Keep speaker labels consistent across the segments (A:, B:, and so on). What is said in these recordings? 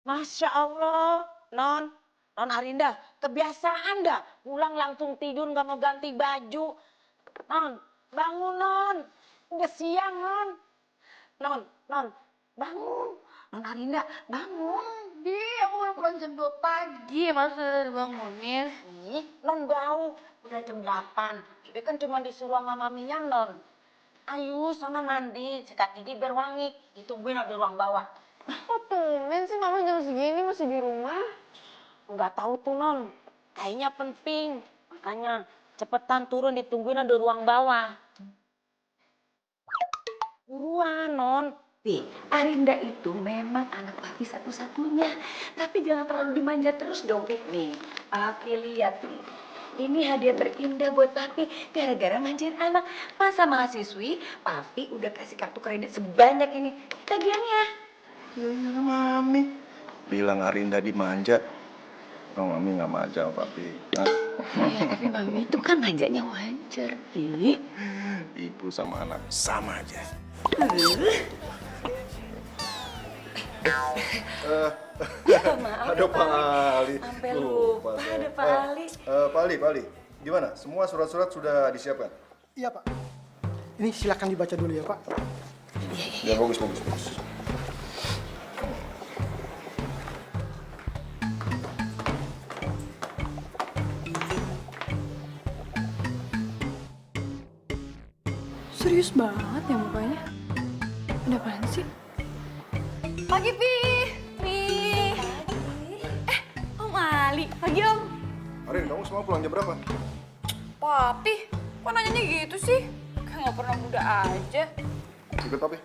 A: Masya Allah, Non Arinda, kebiasaan dah pulang langsung tidur nggak mau ganti baju. Non, bangun Non, udah siang Non, bangun. Non Arinda, bangun.
B: Di, aku baru pulang jam 2 pagi, masa udah dibangunin?
A: Ih, Non bau, udah jam 8. Dia kan cuma disuruh sama maminya Non. Ayo sana mandi, sikat gigi biar wangi. Ditungguin di ruang bawah.
B: Kok tumben sih mama jam segini masih di rumah?
A: Nggak tahu tuh Non, kayaknya penting. Makanya cepetan turun ditungguin di ruang bawah. Buruan Non.
C: Pi, Arinda itu memang anak papi satu-satunya. Tapi jangan terlalu dimanja terus dong, Pi. Nih, papi lihat nih. Ini hadiah terindah buat papi gara-gara manjain anak. Masa mahasiswi, papi udah kasih kartu kredit sebanyak ini. Tagihannya.
D: Ya, Mami. Bilang Arinda dimanja. Oh, Mami nggak manja, Papi. Hah?
C: Ya, tapi mami itu kan manjanya wajar, Pi.
D: Ibu sama anak sama aja.
C: Maaf,
D: Ada Pak Ali.
C: Sampai lupa ada Pak Ali.
D: Pak Ali. Gimana? Semua surat-surat sudah disiapkan?
E: Iya Pak. Ini silakan dibaca dulu ya Pak.
D: Ya, bagus.
B: Serius banget ya mukanya. Ada apaan sih? Pagi, Pi. Nih. Om Ali. Pagi, Om.
D: Arin, kamu semua pulang jam berapa?
B: Papi, kok nanyanya gitu sih? Kayak nggak pernah muda aja.
D: Ikut Papi.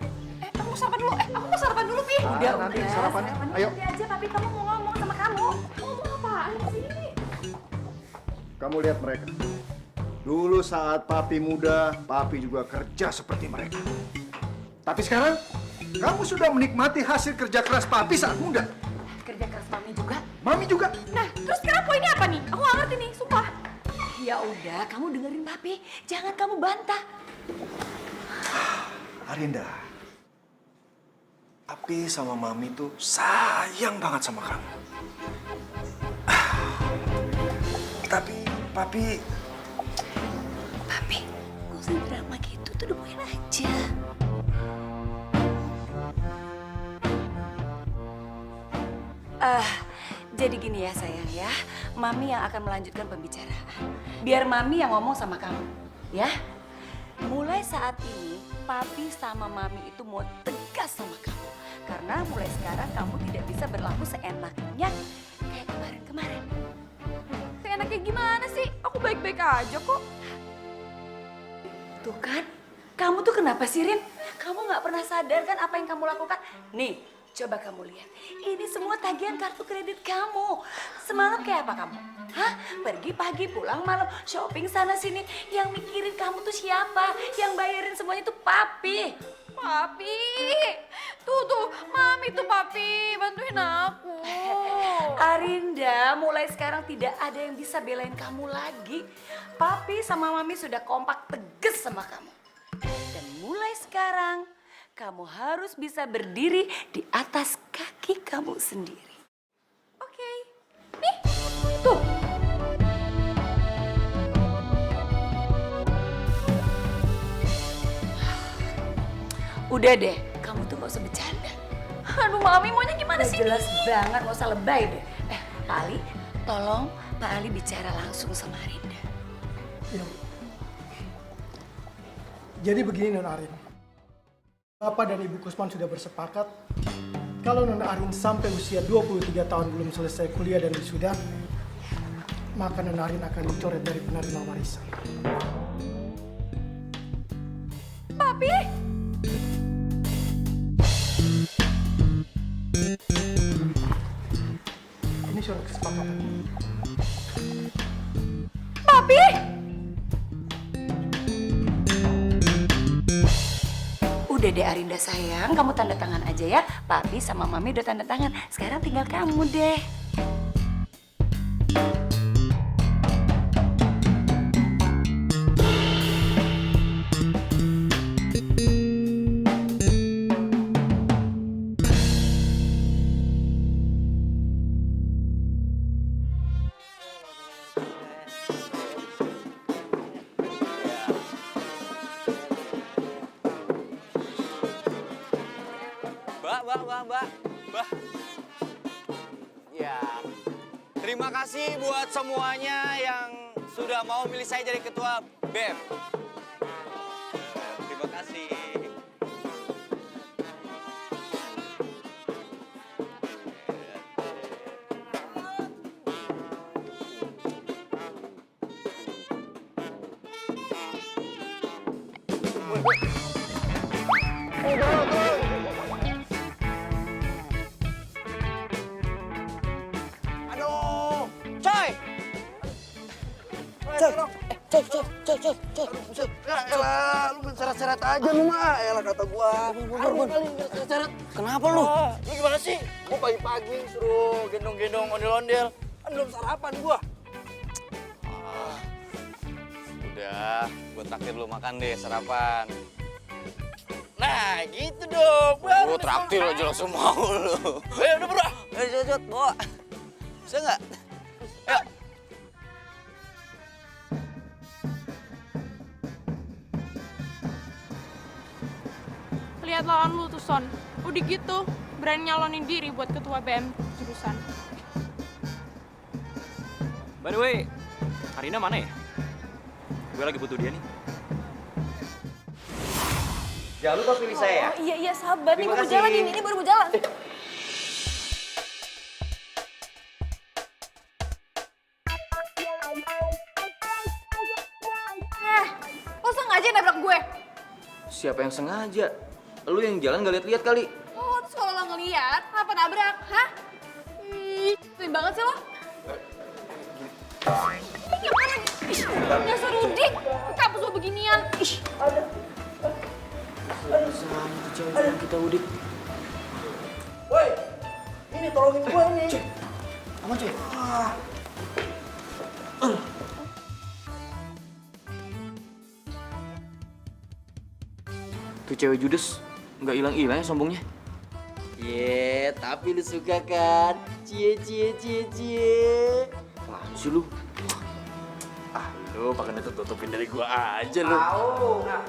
B: Aku mau sarapan dulu. Aku mau sarapan dulu, Pi.
D: Nanti sarapannya. Ayo.
B: Nanti aja, Papi. Kamu mau ngomong sama kamu. Ngomong apaan sih?
D: Kamu lihat mereka. Dulu saat Papi muda, Papi juga kerja seperti mereka. Tapi sekarang, kamu sudah menikmati hasil kerja keras Papi saat muda.
C: Kerja keras mami juga.
D: Mami juga.
B: Nah, terus sekarang poinnya apa nih? Aku nggak ngerti nih, sumpah.
C: Ya udah, kamu dengerin papi. Jangan kamu bantah.
D: Arinda, Papi sama Mami tuh sayang banget sama kamu. Tapi Papi...
C: Papi, gak usah drama gitu. Tuh dupuin aja. Jadi gini ya sayang ya. Mami yang akan melanjutkan pembicaraan. Biar Mami yang ngomong sama kamu. Ya? Mulai saat ini, Papi sama Mami itu mau tegas sama kamu. Karena mulai sekarang kamu tidak bisa berlaku seenaknya kayak kemarin-kemarin.
B: Seenaknya gimana sih? Aku baik-baik aja kok.
C: Tuh kan, kamu tuh kenapa sih Rin? Kamu nggak pernah sadar kan apa yang kamu lakukan? Nih, coba kamu lihat. Ini semua tagihan kartu kredit kamu. Semalam kayak apa kamu? Hah? Pergi pagi, pulang malam, shopping sana sini. Yang mikirin kamu tuh siapa? Yang bayarin semuanya tuh papi.
B: Papi, tuh, Mami tuh Papi, bantuin aku.
C: Arinda, mulai sekarang tidak ada yang bisa belain kamu lagi. Papi sama Mami sudah kompak tegas sama kamu. Dan mulai sekarang, kamu harus bisa berdiri di atas kaki kamu sendiri.
B: Oke, nih, tuh.
C: Udah deh, kamu tuh gak usah bercanda.
B: Aduh Mami, maunya gimana
C: Udah
B: sih?
C: jelas banget, gak usah lebay deh. Pak Ali, tolong Pak Ali bicara langsung sama Arinda.
E: Iya. Jadi begini Nona Arin. Bapak dan Ibu Kusman sudah bersepakat kalau Nona Arin sampai usia 23 tahun belum selesai kuliah dan wisuda, maka Nona Arin akan dicoret dari penerima warisan.
B: Papi?
E: Ini surat kesepakatan.
B: Papi?
C: Udah deh Arinda sayang, kamu tanda tangan aja ya. Papi sama Mami udah tanda tangan. Sekarang tinggal kamu deh.
F: kasih buat semuanya yang sudah mau milih saya jadi ketua BEM. Terima kasih. Aduh, coy!
G: Coy. Ya elah, lu seret-seret aja lu mah. Elah kata gua. Aduh kali seret-seret.
F: Kenapa lu?
G: Lu gimana sih? Gua pagi-pagi suruh gendong-gendong ondel-ondel. Kan belum sarapan gua.
F: Udah, gue traktir lu makan deh sarapan.
G: Nah, gitu dong.
F: Gue traktir aja langsung mau lu.
G: Udah bro.
F: Ayo, bawa. Bisa nggak? Ayo.
B: Lihat lawan lu tuh, Son. Udah gitu, berani nyalonin diri buat ketua BM jurusan.
H: By the way, Arina mana ya? Gue lagi butuh dia nih.
F: Jangan lupa pilih saya ya.
B: Oh iya, sabar. Nih
F: Terima
B: baru
F: kasih.
B: jalan ini baru mau jalan. Lo sengaja nabrak gue?
H: Siapa yang sengaja? Lu yang jalan gak lihat-lihat kali.
B: Oh, terus kalau lo ngeliat, kenapa nabrak? Hah? Ih, sering banget sih lo. Ini gimana? Dasar Rudi, kampus lo beginian. Ih.
H: Kita udik.
G: Woi, ini tolongin gua nih.
H: Aman cuy. Tuh cewek judes nggak hilang-hilang ya sombongnya.
G: Tapi lu suka kan? Cie.
H: Apaan sih lu?
G: Lu pakai tutupin dari gua aja lu.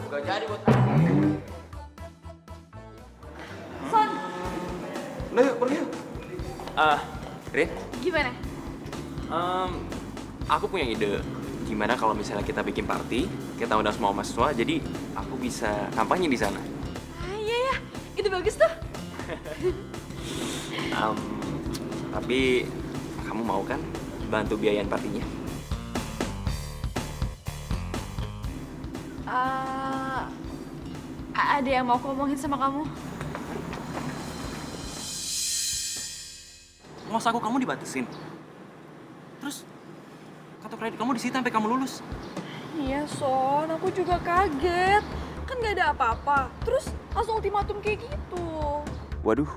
H: Gak jadi buat
B: Son,
H: Nah yuk, pergi yuk. Rin,
B: gimana?
H: aku punya ide. Gimana kalau misalnya kita bikin party, kita undang semua mahasiswa, jadi aku bisa kampanye di sana.
B: Ah, iya ya, itu bagus tuh.
H: Tapi kamu mau kan bantu biayain partinya?
B: Ada yang mau aku ngomongin sama kamu?
H: Masa aku kamu dibatasin? Terus kartu kredit kamu disita sampai kamu lulus.
B: Iya, Son. Aku juga kaget. Kan gak ada apa-apa. Terus langsung ultimatum kayak gitu.
H: Waduh,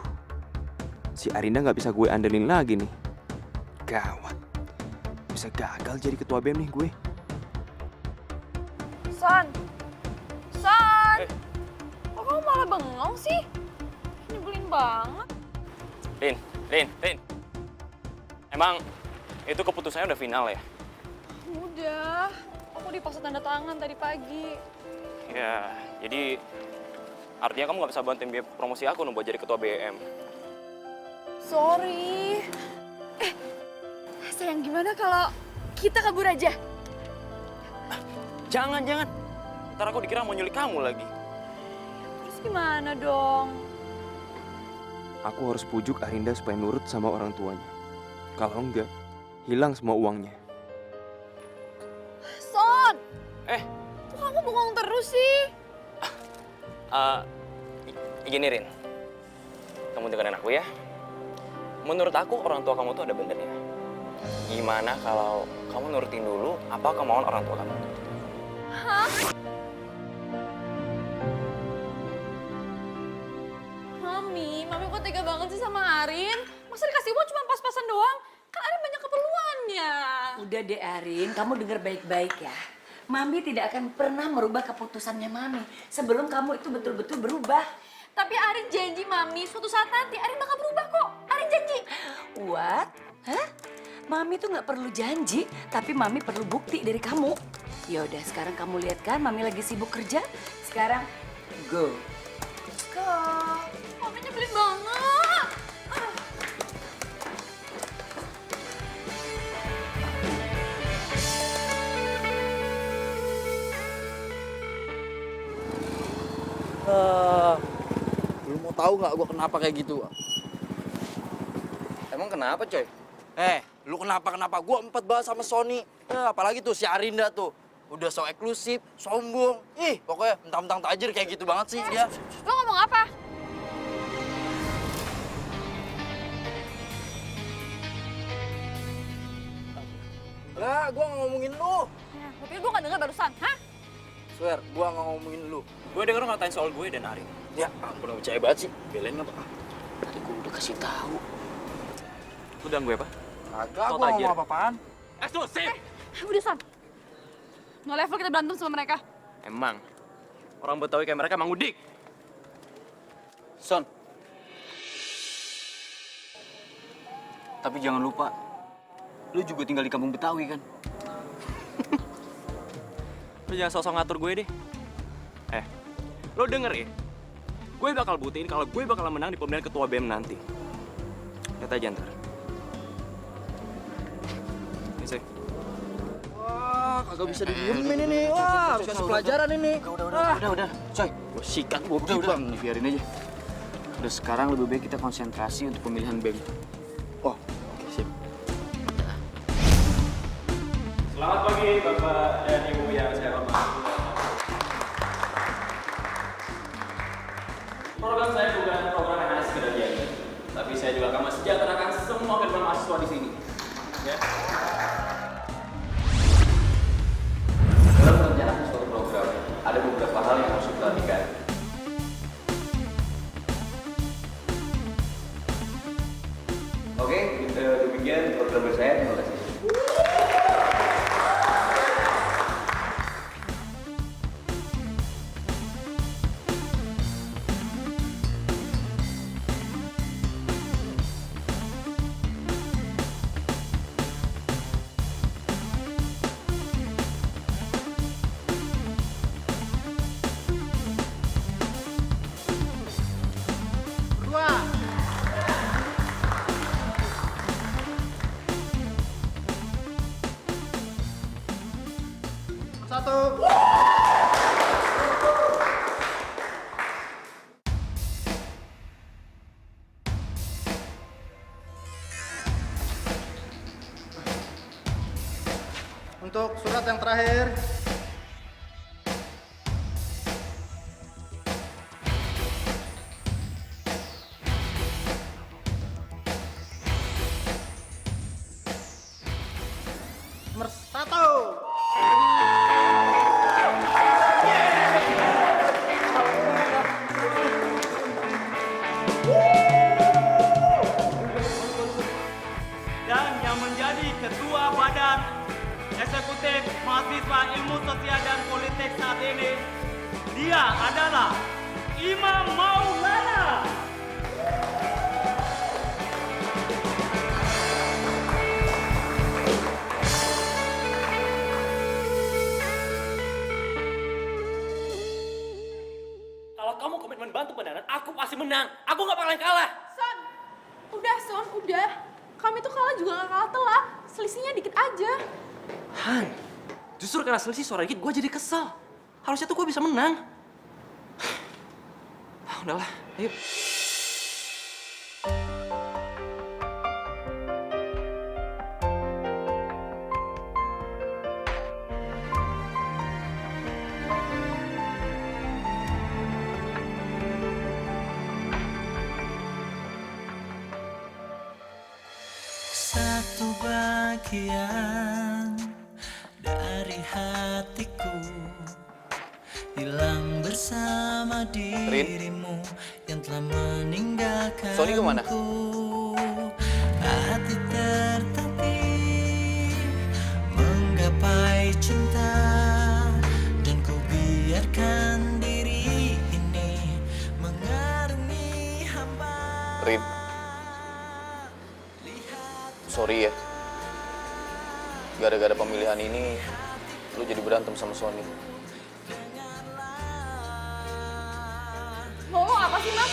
H: si Arinda nggak bisa gue andelin lagi nih. Gawat, bisa gagal jadi ketua BEM nih gue.
B: Son! Son! Kok kamu malah bengong sih? Nyebelin banget.
H: Rin. Emang itu keputusannya udah final ya?
B: Udah. Aku dipaksa tanda tangan tadi pagi.
H: Ya, jadi artinya kamu nggak bisa bantuin biaya promosi aku buat jadi ketua BEM.
B: Sorry. Sayang, gimana kalau kita kabur aja?
H: Jangan. Ntar aku dikira mau nyulik kamu lagi.
B: Terus gimana dong?
H: Aku harus pujuk Arinda supaya nurut sama orang tuanya. Kalau enggak, hilang semua uangnya.
B: Son! Kok kamu bengong terus sih?
H: Gini Rin, kamu dengerin aku ya. Menurut aku orang tua kamu tuh ada benernya. Gimana kalau kamu nurutin dulu apa kemauan orang tua kamu?
B: Hah? Mami kok tega banget sih sama Arin? Masa dikasih uang cuma pas-pasan doang? Kan Arin banyak keperluannya.
C: Udah deh Arin, kamu dengar baik-baik ya. Mami tidak akan pernah merubah keputusannya Mami sebelum kamu itu betul-betul berubah.
B: Tapi Arin janji Mami, suatu saat nanti Arin bakal berubah kok. Arin janji.
C: What? Hah? Mami tuh nggak perlu janji, tapi Mami perlu bukti dari kamu. Yaudah, sekarang kamu lihat kan Mami lagi sibuk kerja. Sekarang, go.
B: Go. Mami nyebelin banget.
G: tahu nggak gue kenapa kayak gitu?
H: Emang kenapa, coy?
G: Lu kenapa? Gue empat banget sama Sony. Apalagi tuh si Arinda tuh. Udah so eksklusif, sombong. Pokoknya mentang-mentang tajir kayak gitu banget sih dia.
B: Lo ngomong apa?
G: Lah, gue nggak ngomongin lu.
B: Gue pikir gue gak denger barusan, hah?
G: Swear, gue nggak ngomongin lu.
H: Gue denger ngatain soal gue dan Arin.
G: Ya ampun, gak percaya banget sih.
H: Belain apa?
G: Tadi gue udah kasih tahu.
H: Udah gue apa?
G: Agak,
H: Soal
G: gue
H: tajir.
G: ngomong apa-apaan.
H: Eksklusif!
B: Udah, Son. Nggak level kita berantem sama mereka.
H: Emang. Orang Betawi kayak mereka emang udik.
F: Son. Tapi jangan lupa, lu juga tinggal di kampung Betawi kan?
H: Lu jangan sosok ngatur gue deh. Lo denger ya? Gue bakal buktiin kalau gue bakal menang di pemilihan ketua BEM nanti. Lihat aja ntar. Ini sih.
G: Wah, kagak bisa didiemin ini. Wah, harus kasih pelajaran ini.
F: Udah. Coy,
G: Gue sikat, gue
F: udah.
G: kibang
F: Nih, biarin aja. Udah sekarang lebih baik kita konsentrasi untuk pemilihan BEM.
G: Oh, oke, sip.
H: Selamat pagi Bapak dan Ibu yang saya hormati. Program saya bukan program yang hanya sekedar diajar, tapi saya juga akan mensejahterakan semua kehidupan mahasiswa di sini. Ya. Dalam perencanaan suatu program, ada beberapa hal yang harus diperhatikan. Oke, demikian program saya. Terima kasih.
E: Satu. Untuk surat yang terakhir. Nomor 1.
I: Dan yang menjadi Ketua Badan Eksekutif Mahasiswa Ilmu Sosial dan Politik saat ini, dia adalah Imam Maulana.
H: Kalau kamu komitmen bantu pendanaan, aku pasti menang. Aku nggak bakalan kalah.
B: Son, udah. Kami tuh kalah juga gak kalah telak. Selisihnya dikit aja.
H: Han, justru karena selisih suara dikit, gue jadi kesel. Harusnya tuh gue bisa menang. Udahlah, ayo.
J: Satu bagian dari hatiku hilang bersama dirimu yang telah meninggalkanku.
H: Sony kemana?
J: Hati tertatih menggapai cinta dan ku biarkan diri ini mengarungi hamba.
H: Rin, sorry ya. Gara-gara pemilihan ini, lu jadi berantem sama Sony.
B: Ngomong apa sih, Mas?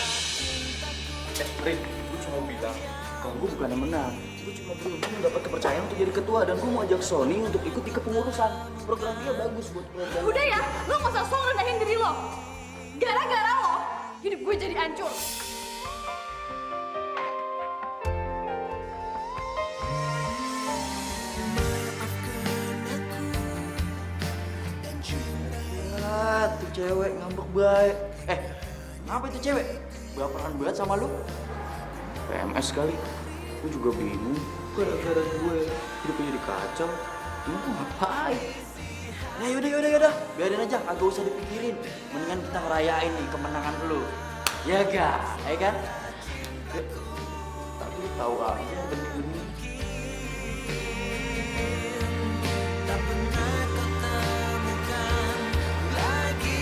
F: Rin, gue cuma bilang kalau gue bukan yang menang. Gue cuma beruntung mendapat kepercayaan untuk jadi ketua dan gue mau ajak Sony untuk ikut di kepengurusan. Program dia bagus buat program.
B: Udah ya, lo gak usah sok rendahin diri lo. Gara-gara lo, hidup gue jadi hancur.
G: cewek ngambek baik. Ngapa itu cewek? Baperan banget sama lu?
F: PMS kali. Gue juga bingung. Gara-gara gue hidupnya jadi kacau. Ini gue ngapain?
G: Nah yaudah. Biarin aja, agak usah dipikirin. Mendingan kita ngerayain nih kemenangan lu. Ya gak? Ya kan?
F: Tapi lu tahu aja benih-benih.
J: Tak pernah kau temukan lagi.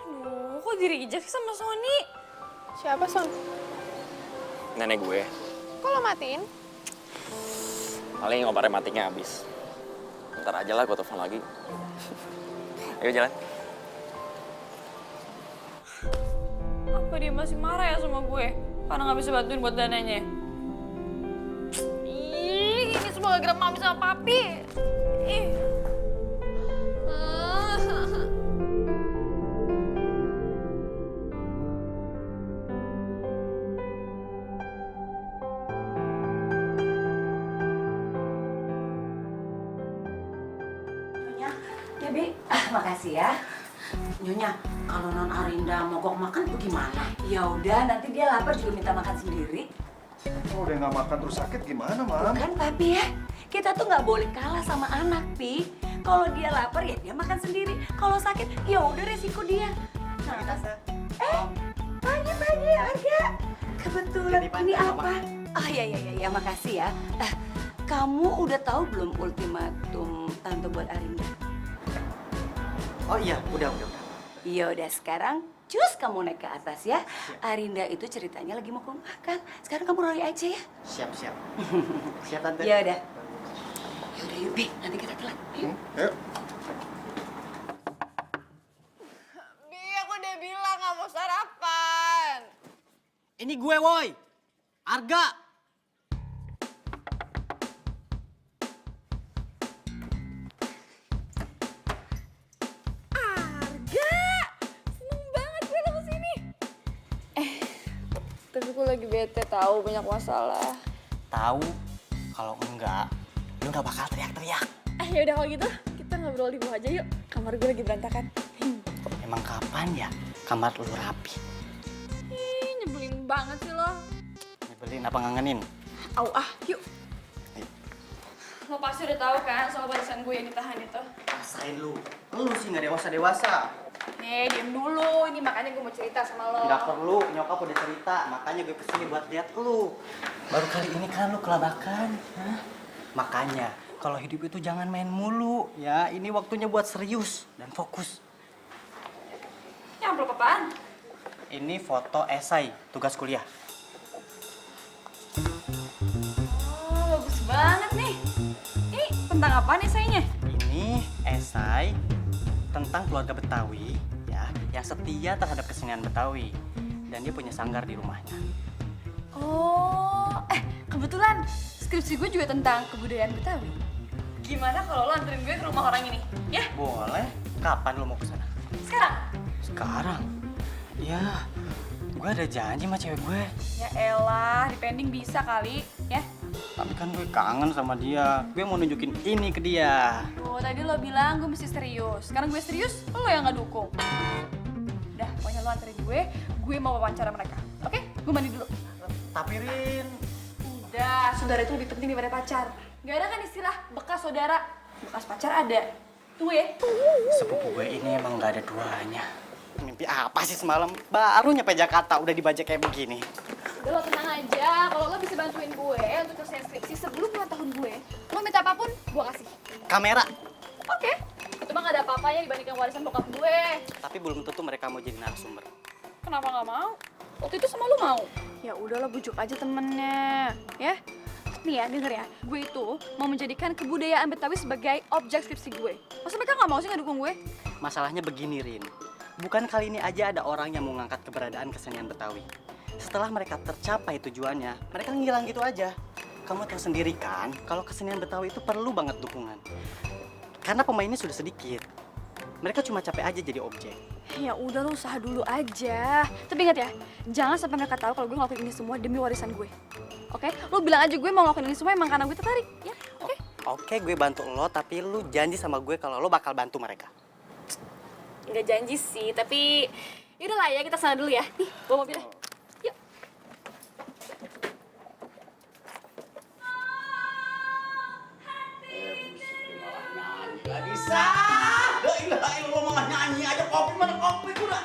B: Aduh, kok di-reject sih sama Sony?
K: Siapa, Son?
H: Nenek gue.
K: Kok lo matiin?
H: Paling obat rematiknya habis. Ntar aja lah gue telepon lagi. Ayo jalan.
B: Apa dia masih marah ya sama gue? Karena nggak bisa bantuin buat dananya. Ih, ini semua gara-gara mami sama papi. Ih.
C: Ya, Bi. Makasih ya.
A: Nyonya, kalau Non Arinda mogok makan tuh gimana?
C: Ya udah, nanti dia lapar juga minta makan sendiri.
D: Kalau udah nggak makan terus sakit gimana, Mam?
C: Kan, Papi ya. Kita tuh nggak boleh kalah sama anak, Pi. Kalau dia lapar ya dia makan sendiri. Kalau sakit ya udah resiko dia. Pagi Arga. Kebetulan ini apa? Oh ya, makasih ya. Kamu udah tahu belum ultimatum tante buat Arinda?
F: Oh iya, udah.
C: Iya udah, sekarang cus kamu naik ke atas ya. Arinda itu ceritanya lagi mau makan. Sekarang kamu roy aja ya.
F: Siap. Siap, Tante.
C: Ya udah. Ya udah yuk, Bi. Nanti kita telat. Yuk.
D: Ayo.
K: Bi, aku udah bilang gak mau sarapan.
G: Ini gue, woi. Arga.
K: Tapi aku lagi bete tahu banyak masalah.
G: Tahu? Kalau enggak, lu nggak bakal teriak-teriak.
K: Ya udah kalau gitu, kita ngobrol di bawah aja yuk. Kamar gue lagi berantakan.
G: Emang kapan ya kamar lu rapi?
K: Ih, nyebelin banget sih lo.
G: Nyebelin apa ngangenin?
K: Yuk.
B: Lo pasti udah tahu kan soal barisan gue yang ditahan itu.
F: Rasain lu. Lu sih nggak dewasa.
B: Nih, diem dulu. Ini makanya gue mau cerita sama lo.
F: Nggak perlu, nyokap udah cerita. Makanya gue kesini buat lihat lu. Baru kali ini kan lu kelabakan. Hah? Makanya, kalau hidup itu jangan main mulu. Ya, ini waktunya buat serius dan fokus.
B: Ya, amplop apaan?
F: Ini foto esai, tugas kuliah.
B: Oh, bagus banget nih. Ini tentang apa nih esainya?
F: Ini esai tentang keluarga Betawi ya, yang setia terhadap kesenian Betawi. Dan dia punya sanggar di rumahnya.
B: Oh, kebetulan skripsi gue juga tentang kebudayaan Betawi. Gimana kalau lo anterin gue ke rumah orang ini? Ya?
F: Boleh. Kapan lu mau ke sana?
B: Sekarang?
F: Sekarang? Ya, gue ada janji sama cewek gue.
B: Ya elah, dipending bisa kali, ya?
F: Tapi kan gue kangen sama dia. Gue mau nunjukin ini ke dia.
B: Oh, tadi lo bilang gue mesti serius. Sekarang gue serius, lo yang nggak dukung. Udah, pokoknya lo anterin gue mau wawancara mereka. Oke? Gue mandi dulu.
F: Tapi Rin,
B: Udah, saudara itu lebih penting daripada pacar. Gak ada kan istilah bekas saudara, bekas pacar ada. Tunggu ya.
F: sepupu gue ini emang gak ada duanya. Mimpi apa sih semalam? Baru nyampe Jakarta udah dibajak kayak begini.
K: Udah lo tenang aja, kalau lo bisa bantuin gue untuk selesai skripsi sebelum ulang tahun gue, lo minta apapun, gue kasih.
F: Kamera.
K: Oke. Itu mah gak ada apa-apanya dibandingkan warisan bokap gue.
F: Tapi belum tentu mereka mau jadi narasumber.
B: Kenapa nggak mau? Waktu itu sama lu mau.
K: Ya udah lo bujuk aja temennya, ya.
B: Nih ya, denger ya. Gue itu mau menjadikan kebudayaan Betawi sebagai objek skripsi gue. Masa mereka nggak mau sih ngedukung gue?
F: Masalahnya begini, Rin. Bukan kali ini aja ada orang yang mau ngangkat keberadaan kesenian Betawi. Setelah mereka tercapai tujuannya, mereka ngilang gitu aja. Kamu tahu sendiri kan, kalau kesenian Betawi itu perlu banget dukungan. Karena pemainnya sudah sedikit. Mereka cuma capek aja jadi objek.
B: Ya udah, lu usaha dulu aja. Tapi ingat ya, jangan sampai mereka tahu kalau gue ngelakuin ini semua demi warisan gue. Oke? Lu bilang aja gue mau ngelakuin ini semua emang karena gue tertarik, ya? Oke?
F: Oke, gue bantu lo, tapi lu janji sama gue kalau lo bakal bantu mereka.
B: Nggak janji sih, tapi yaudah lah ya, kita sana dulu ya. Nih, bawa mobilnya. Yuk.
G: Gak bisa. La ilaha illallah, malah nyanyi aja. Kopi mana kopi udah.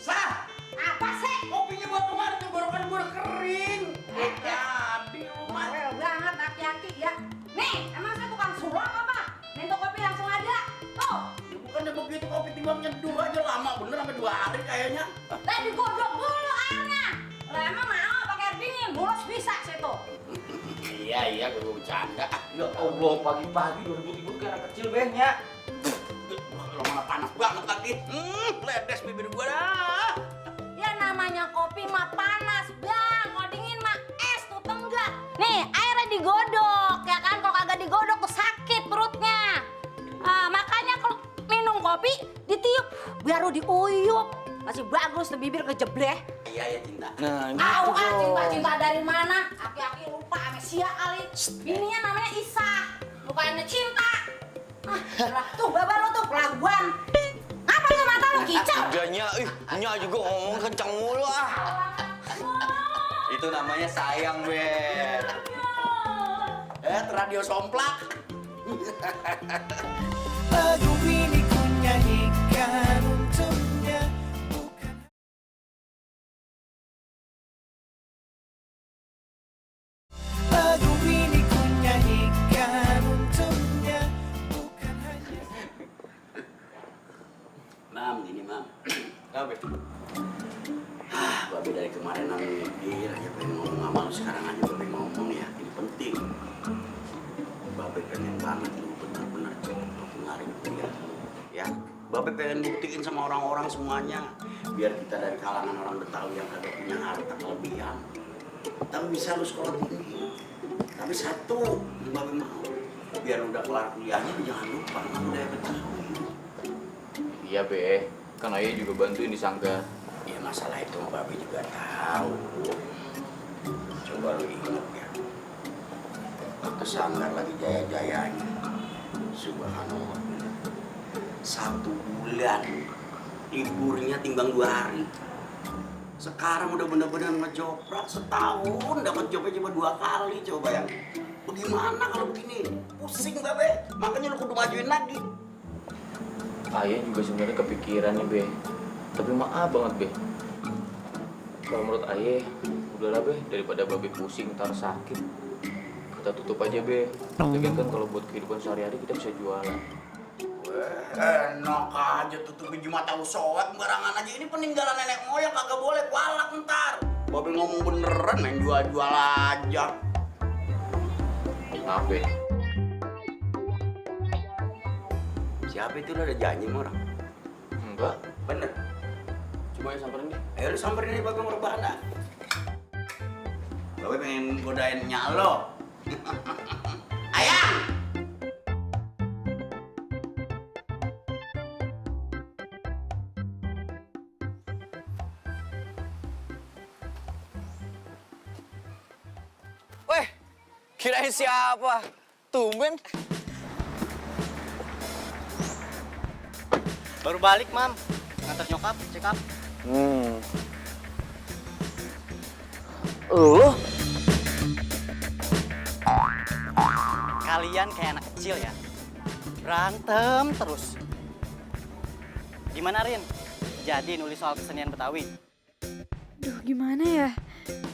G: Sah, apa sih? Kopinya buat kemarin tenggorokan gue udah kering. Jadi rumah.
C: Rewel banget aki-aki ya. Nih, emang saya tukang sulap apa? Minta kopi langsung ada. Tuh.
G: Ya bukannya begitu, kopi timbang nyeduh aja lama bener sampai 2 hari kayaknya.
C: Lah digodok dulu airnya. Lah emang mau pakai air dingin, bolos bisa situ.
G: Iya, gue bercanda. Ya Allah, pagi-pagi 2003 kayak anak kecil behnya. Lo mana panas banget lagi. Ledes bibir gue dah.
C: Ya namanya kopi mah panas, Bang. Kalau dingin mah es tuh tenggak. Nih, airnya digodok, ya kan? Kalau kagak digodok tuh sakit perutnya. Makanya kalau minum kopi ditiup biar lu diuyup. Masih bagus tuh bibir kejebleh.
G: Iya, cinta.
H: Nah,
C: Tahu ah cinta-cinta dari mana? Aki-aki lupa amnesia kali. Bininya namanya Isa, bukannya cinta. Tuh baba lu tuh pelaguan. Ngapa tuh mata lu kicau?
G: Udahnya, nya juga ngomong kencang mulu ah. Itu namanya sayang, Bet. Radio somplak.
J: Lagu ini ku nyanyikan untuknya. Lagu ini ku nyanyikan untuknya, bukan hanya.
G: Mam, ini Mam. Kenapa? Babe dari kemarin mikir aja pengen ngomong sama lu, sekarang aja Babe ngomong ya, ini penting. Babe pengen banget lu benar-benar pengaruh kuliah lu, ya. Babe pengen buktiin sama orang-orang semuanya, biar kita dari kalangan orang Betawi yang kagak punya harta kelebihan, tapi bisa lu sekolah tinggi. Tapi satu, yang Babe mau, biar lu udah kelar kuliahnya, jangan lupa sama budaya Betawi.
H: Iya, Be. Kan Ayah juga bantuin di sanggar.
G: Ya masalah itu Babe juga tahu. Coba lu ingat ya, waktu sanggar lagi jaya-jayanya, subhanallah, 1 bulan liburnya timbang 2 hari. Sekarang udah bener-bener ngejoprak, setahun dapat jobnya cuma 2 kali. Coba yang bagaimana kalau begini? Pusing Babe, makanya lu kudu majuin lagi.
H: Ayah juga sebenarnya kepikiran nih, Be. Tapi maaf banget, Be. Kalau menurut Ayah, udahlah, Be. Daripada Babe pusing, ntar sakit. Kita tutup aja, Be. Lagian kan kalau buat kehidupan sehari-hari kita bisa jualan.
G: Enak aja tutup biji mata lu soek barangan aja. Ini peninggalan nenek moyang, kagak boleh kualat ntar. Babe ngomong beneran, main jual-jual aja.
H: Maaf, Be.
G: Siapa itu, udah ada janji sama orang?
H: Enggak.
G: Bener?
H: Coba ya samperin deh.
G: Ayo lu samperin aja Babe mau rebahan dah. Babe pengen godain nyak lo. Ayang!
H: Weh, kirain siapa? Tumben.
F: Baru balik, Mam. Ngantar nyokap, check up.
H: Lo?
F: Kalian kayak anak kecil ya. Berantem terus. Gimana, Rin? Jadi nulis soal kesenian Betawi?
B: Duh, gimana ya?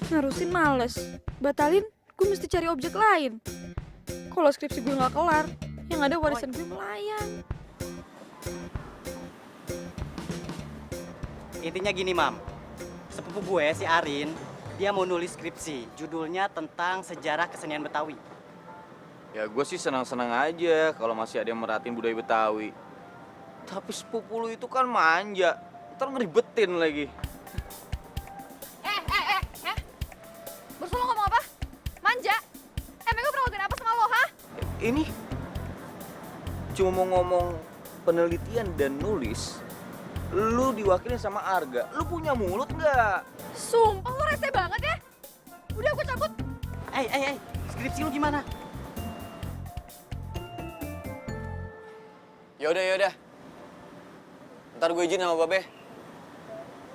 B: Nerusin males. Batalin, gue mesti cari objek lain. Kalau skripsi gue nggak kelar, yang ada warisan gue melayang.
F: Intinya gini, Mam. sepupu gue si Arin, dia mau nulis skripsi, judulnya tentang sejarah kesenian Betawi.
H: Ya gue sih senang-senang aja kalau masih ada yang merhatiin budaya Betawi. Tapi sepupu lu itu kan manja, ntar ngeribetin lagi.
K: Bos lo ngomong apa? Manja? Emang gue pernah ngelakuin apa sama lo, ha?
H: Ini cuma mau ngomong penelitian dan nulis. Lu diwakilin sama Arga. Lu punya mulut nggak?
K: Sumpah lo rese banget ya. Udah gue cabut.
F: Skripsi lu gimana?
H: Yaudah. Ntar gue izin sama Babe.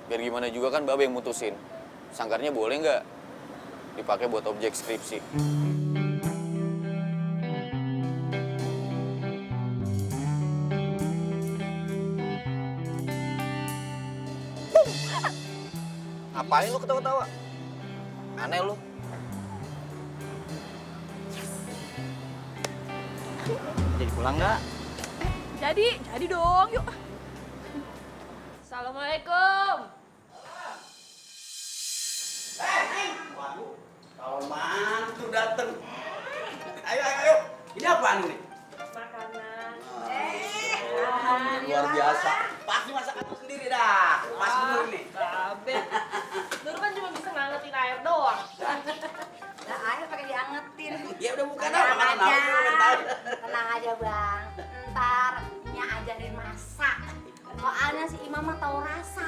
H: Biar gimana juga kan Babe yang mutusin. Sangkarnya boleh nggak dipakai buat objek skripsi? Ngapain lu ketawa-tawa? Aneh lu.
F: Jadi pulang nggak?
K: Jadi dong, yuk. Assalamualaikum.
G: Tahun mantu dateng. Ayo. Ini apaan ini?
K: Makanan.
G: Luar biasa. Pasti masakan lu sendiri dah. Pas bener nih.
K: Babe. Nur kan cuma bisa ngangetin air doang.
C: Nah, air pakai diangetin.
G: Ya udah bukan
C: Tenang
G: apa
C: aja. Tenang aja, Bang. Ntar Nya ajarin masak. Soalnya si Imam mah tahu rasa.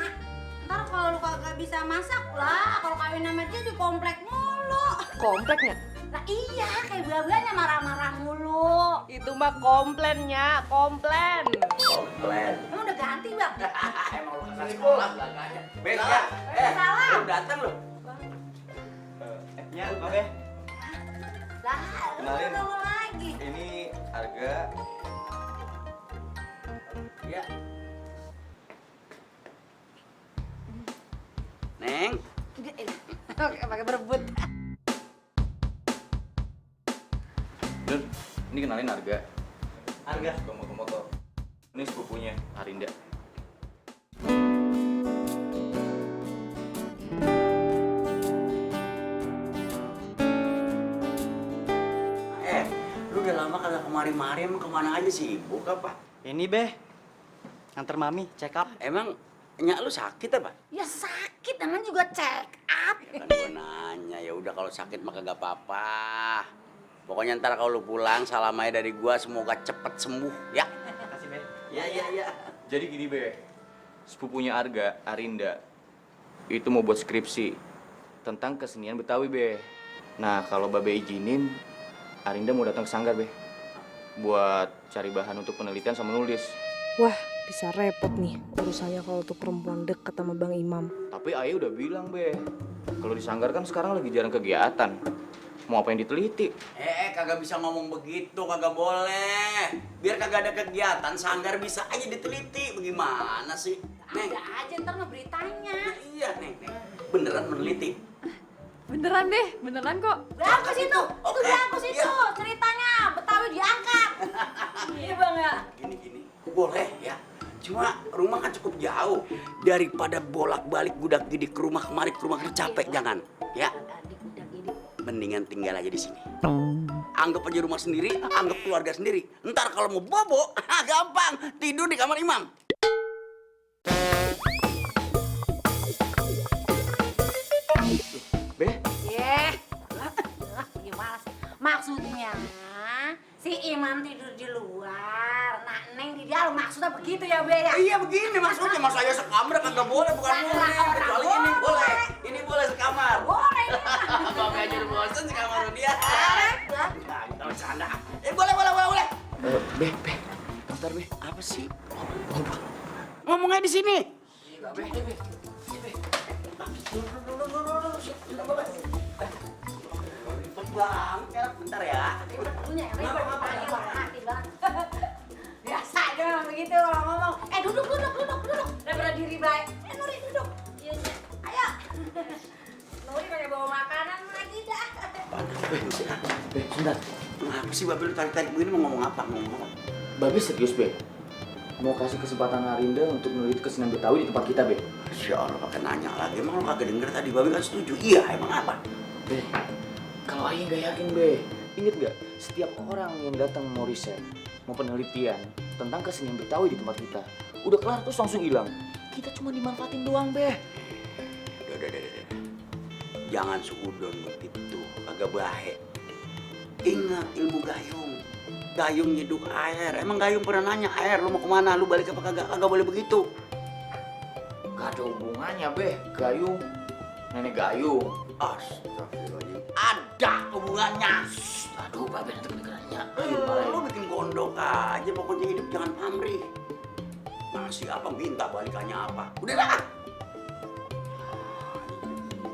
C: Ntar kalau lu kagak bisa masak lah, kalau kawin sama dia di komplek mulu.
K: Kompleknya?
C: Nah iya, kayak buah-buahnya marah-marah mulu.
K: Itu mah komplainnya, komplain.
G: Komplain.
C: Emang udah ganti, Bang?
G: Emang lu kesana sekolah belakangnya. Bek ya.
C: Salam.
G: Lu datang lu.
F: Ya, Babe.
C: Lah,
H: Kenalin.
C: lu lagi.
H: Ini Arga.
G: Ya. Neng.
C: Oke, pakai berebut.
H: Nur, ini kenalin Arga.
F: Arga.
H: Suka motor-motor. Ini sepupunya Arinda.
G: Lu udah lama kagak kemari-mari, emang kemana aja sibuk apa?
F: Ini Be, nganter Mami check up.
G: Emang nyak lu sakit apa?
C: Ya sakit, namanya juga check up.
G: Kan gua nanya, ya udah kalau sakit mah kagak apa-apa. Pokoknya ntar kalau lu pulang salam aja dari gua, semoga cepet sembuh ya.
F: Makasih Be.
G: Ya.
H: Jadi gini Be, sepupunya Arga, Arinda, itu mau buat skripsi tentang kesenian Betawi Be. Nah kalau Babe izinin, Arinda mau datang ke Sanggar Be, buat cari bahan untuk penelitian sama nulis.
L: Wah, bisa repot nih urusannya kalau tuh perempuan deket sama Bang Imam.
H: Tapi Ayah udah bilang Be, kalau di Sanggar kan sekarang lagi jarang kegiatan. Mau apa yang diteliti?
G: Kagak bisa ngomong begitu, kagak boleh. Biar kagak ada kegiatan, Sanggar bisa aja diteliti. Bagaimana sih? Neng.
C: Ada aja ntar mah beritanya.
G: Iya, Neng. Beneran meneliti.
K: Beneran deh, beneran kok.
C: Bagus itu bagus itu ceritanya Betawi diangkat. Iya Bang ya.
G: Gini, boleh ya. Cuma rumah kan cukup jauh. Daripada bolak-balik gudak-gidik ke rumah kemari ke rumah kerja capek, jangan. Ya. Mendingan tinggal aja di sini. Anggap aja rumah sendiri, anggap keluarga sendiri. Ntar kalau mau bobo, gampang. Tidur di kamar Imam.
H: Be?
C: Gimana sih? Maksudnya si Imam tidur di luar, nah Neng di dalam. Maksudnya begitu ya, Be ya?
G: Iya begini maksudnya, mas saya sekamar kagak boleh, bukan boleh. Kecuali ini boleh. Ini boleh sekamar.
C: Boleh.
G: Bapak aja udah bosan sekamar sama dia. Nah, kita bercanda. Boleh. Be. Bentar, Be. Apa sih? Ngomong aja di sini. Bentar ya.
C: Biasa aja memang begitu kalau ngomong. Duduk. Daripada diri baik. Nuri duduk. Iya. Ayo. Nuri banyak bawa makanan lagi dah.
G: Be, sebentar. Kenapa sih Babe lu tarik-tarik begini mau ngomong apa?
H: Babe serius Be? Mau kasih kesempatan Arinda untuk meneliti kesenian Betawi di tempat kita Be?
G: Masya Allah pakai nanya lagi. Emang lo kagak denger tadi Babe kan setuju? Iya, emang apa?
H: Be, kalau Ayah nggak yakin, Be, inget nggak? Setiap orang yang datang mau riset, mau penelitian tentang kesenian Betawi di tempat kita, udah kelar terus langsung hilang. Kita cuma dimanfaatin doang, Be.
G: Udah. Jangan seudon begitu, kagak baik. Ingat ilmu gayung. Gayung nyeduk air. Emang gayung pernah nanya air, lu mau kemana? Lu balik apa kagak? Kagak boleh begitu.
H: Gak ada hubungannya, Be. Gayung, nenek gayung.
G: Astagfirullahaladzim. Ada hubungannya.
H: Aduh, Babe nanti kedengerannya.
G: Lu bikin gondok aja, pokoknya hidup jangan pamrih. Masih apa minta balikannya apa? Udah dah.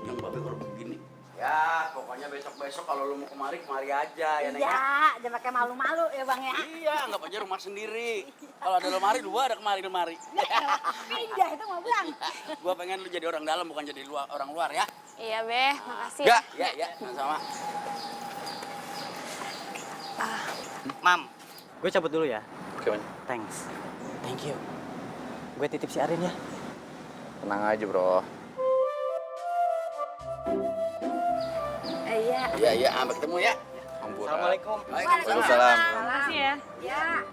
G: Yang Babe kalau begini. Ya, pokoknya besok-besok kalau lu mau kemari aja ya, Neng.
C: Iya, jangan pakai malu-malu ya Bang ya.
G: Iya, anggap aja rumah sendiri. Kalau ada lemari, dua ada lemari.
C: Pindah itu mau Bang.
G: Gua pengen lu jadi orang dalam bukan jadi orang luar ya.
K: Iya, Be. Makasih.
G: Ya, sama-sama.
F: Mam, gue cabut dulu ya.
H: Oke, Man.
F: Thanks. Thank you. Gue titip si Arin ya.
H: Tenang aja, Bro.
G: Iya, sampai ketemu ya.
F: Assalamualaikum.
G: Waalaikumsalam.
K: Makasih ya.
C: Ya.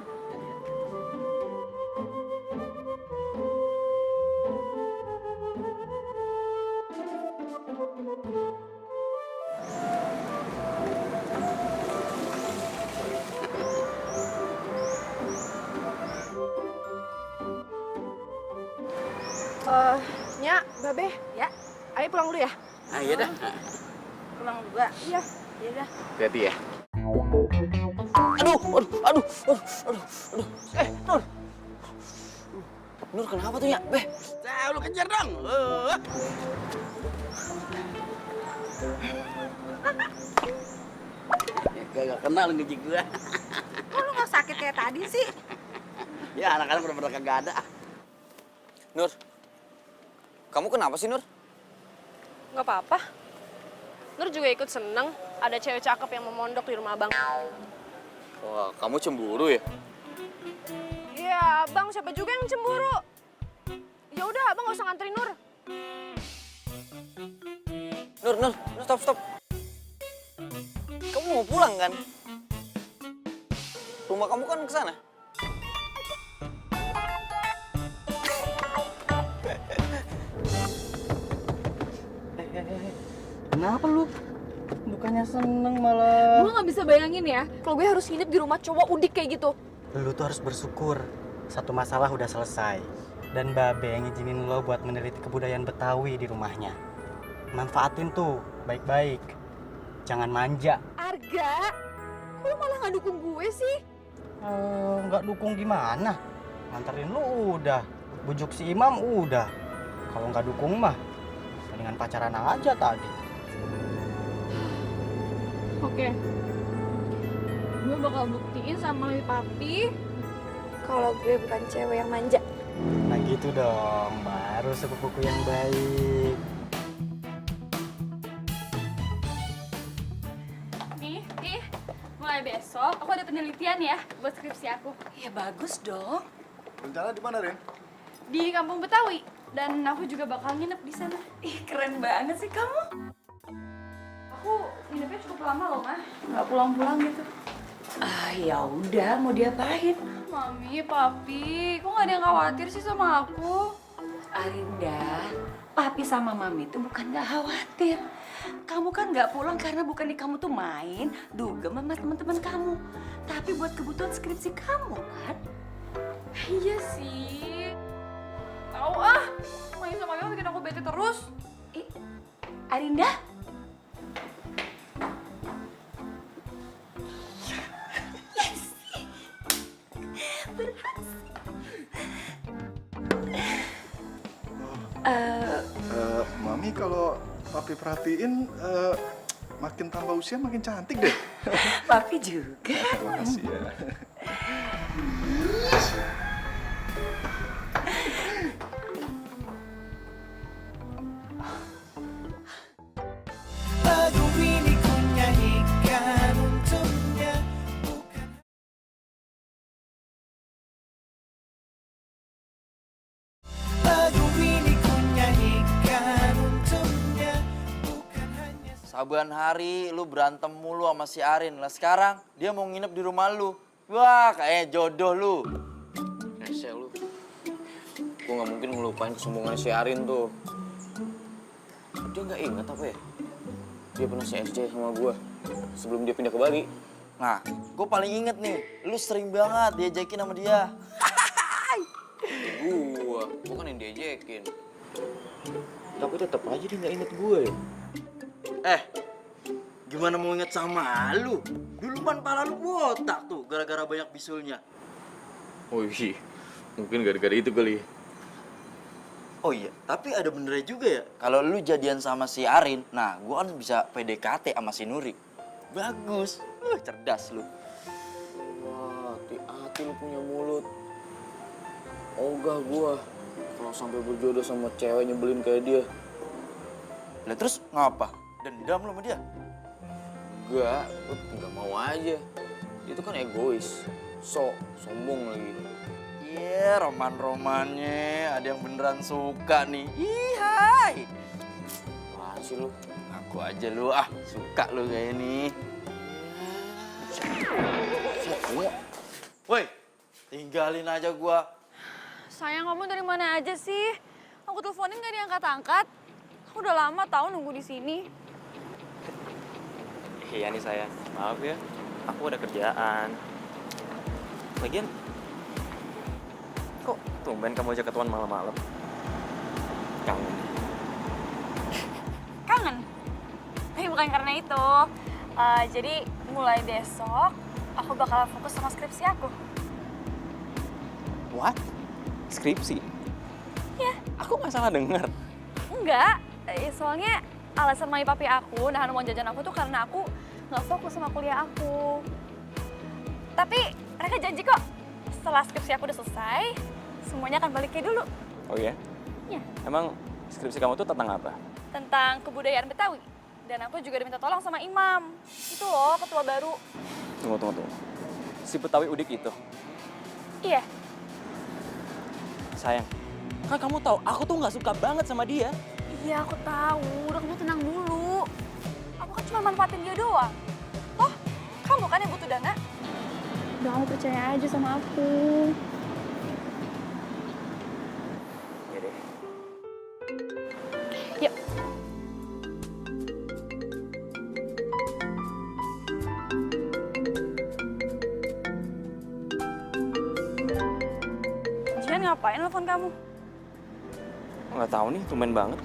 B: Nya, Babe.
C: Ya.
B: Ayo pulang dulu ya.
G: Nah, iya dah.
C: Pulang juga.
B: Iya.
C: Iya dah.
H: Hati-hati ya.
F: Aduh. Nur. Nur kenapa tuh ya? Beh.
G: Nah, lu kejar dong. Gak kenal ngejik gua.
C: Kok lu nggak sakit kayak tadi sih?
G: Ya, anak-anak bener-bener kagak ada.
F: Nur. Kamu kenapa sih, Nur?
K: Nggak apa-apa. Nur juga ikut seneng. Ada cewek cakep yang mau mondok di rumah Abang.
H: Wah, kamu cemburu ya?
K: Iya, Abang. Siapa juga yang cemburu? Ya udah, Abang nggak usah nganterin Nur.
F: Nur, stop. Kamu mau pulang kan? Rumah kamu kan ke sana. Kenapa lu? Bukannya seneng malah.
B: Gue nggak bisa bayangin ya, kalau gue harus nginep di rumah cowok udik kayak gitu.
F: Lu tuh harus bersyukur. Satu masalah udah selesai. Dan Babe yang ngizinin lo buat meneliti kebudayaan Betawi di rumahnya. Manfaatin tuh, baik-baik. Jangan manja.
B: Arga, kok lu malah nggak dukung gue sih?
F: Nggak dukung gimana? Nganterin lu udah. Bujuk si Imam udah. Kalau nggak dukung mah, mendingan pacaran aja tadi.
B: Oke. Gue bakal buktiin sama papi kalau gue bukan cewek yang manja.
F: Nah gitu dong, baru sepupu yang baik.
K: Nih, mulai besok aku ada penelitian ya buat skripsi aku.
C: Ya bagus dong.
D: Rencana di mana, Rin?
K: Di kampung Betawi. Dan aku juga bakal nginep di sana.
C: Ih keren banget sih kamu.
K: Aku nginepnya cukup lama loh, Mah. Nggak pulang-pulang gitu.
C: Ah ya udah mau diapain?
K: Mami, Papi, kok nggak ada yang khawatir sih sama aku?
C: Arinda, Papi sama Mami itu bukan nggak khawatir. Kamu kan nggak pulang karena bukannya kamu tuh main dugem sama teman-teman kamu, tapi buat kebutuhan skripsi kamu kan?
K: Iya sih. Tahu ah, main sama kamu bikin aku bete terus.
C: Arinda? Yes! Berhasil.
D: Mami kalau Papi perhatiin makin tambah usia makin cantik deh.
C: Papi juga.
D: Makasih ya.
J: Lagu ini ku nyanyikan untuknya. Lagu ini ku nyanyikan
M: saban hari lu berantem mulu sama si Arin. Lah sekarang dia mau nginep di rumah lu. Wah, kayak jodoh lu.
H: Rese lu. Gue gak mungkin ngelupain kesombongan si Arin tuh. Dia gak inget apa ya? Dia pernah CSJ sama gue sebelum dia pindah ke Bali.
M: Nah, gue paling inget nih, lu sering banget diajakin sama dia.
H: Gue kan yang diajakin. Tapi tetap aja dia gak inget gue ya.
M: Gimana mau inget sama lu? Dulu pan pala lu botak tuh, gara-gara banyak bisulnya.
H: Oh iya, mungkin gara-gara itu kali.
M: Oh iya, tapi ada benernya juga ya. Kalau lu jadian sama si Arin, nah gua kan bisa PDKT sama si Nuri. Bagus, cerdas lu.
H: Wah, hati-hati lu punya mulut. Ogah gua kalau sampai berjodoh sama cewek nyebelin kayak dia.
M: Lah terus ngapa? Dendam lu sama dia?
H: Enggak mau aja. Itu kan egois, sombong lagi.
M: Iya, roman-romannya ada yang beneran suka nih. Ihai.
H: Apaan sih lu?
M: Aku aja lu suka lu kayak ini. Woi, tinggalin aja gua.
B: Sayang, kamu dari mana aja sih? Aku teleponin gak diangkat-angkat. Aku udah lama tahu nunggu di sini.
N: Iya nih sayang, maaf ya, aku ada kerjaan. Lagian, kok tumben kamu ajak ketemuan malam-malam? Kangen.
B: Kangen? Tapi bukan karena itu. Jadi mulai besok aku bakal fokus sama skripsi aku.
N: What? Skripsi?
B: Iya.
N: Aku nggak salah denger.
B: Enggak, soalnya alasan mami papi aku nahan uang jajan aku tuh karena aku nggak fokus sama kuliah aku. Tapi mereka janji kok setelah skripsi aku udah selesai, semuanya akan balik kayak dulu.
N: Oh iya?
B: Iya.
N: Emang skripsi kamu tuh tentang apa?
B: Tentang kebudayaan Betawi. Dan aku juga diminta tolong sama Imam. Itu loh, ketua baru.
N: Tunggu. Si Betawi Udik itu?
B: Iya.
N: Sayang, kan kamu tahu aku tuh nggak suka banget sama dia.
B: Iya, aku tahu. Udah kamu tenang dulu. Aku kan cuma manfaatin dia doang. Oh, kamu kan yang butuh dana? Udah, kamu percaya aja sama aku.
N: Iya deh.
B: Yuk. Jian, ngapain telepon kamu?
N: Nggak tahu nih, tumben banget.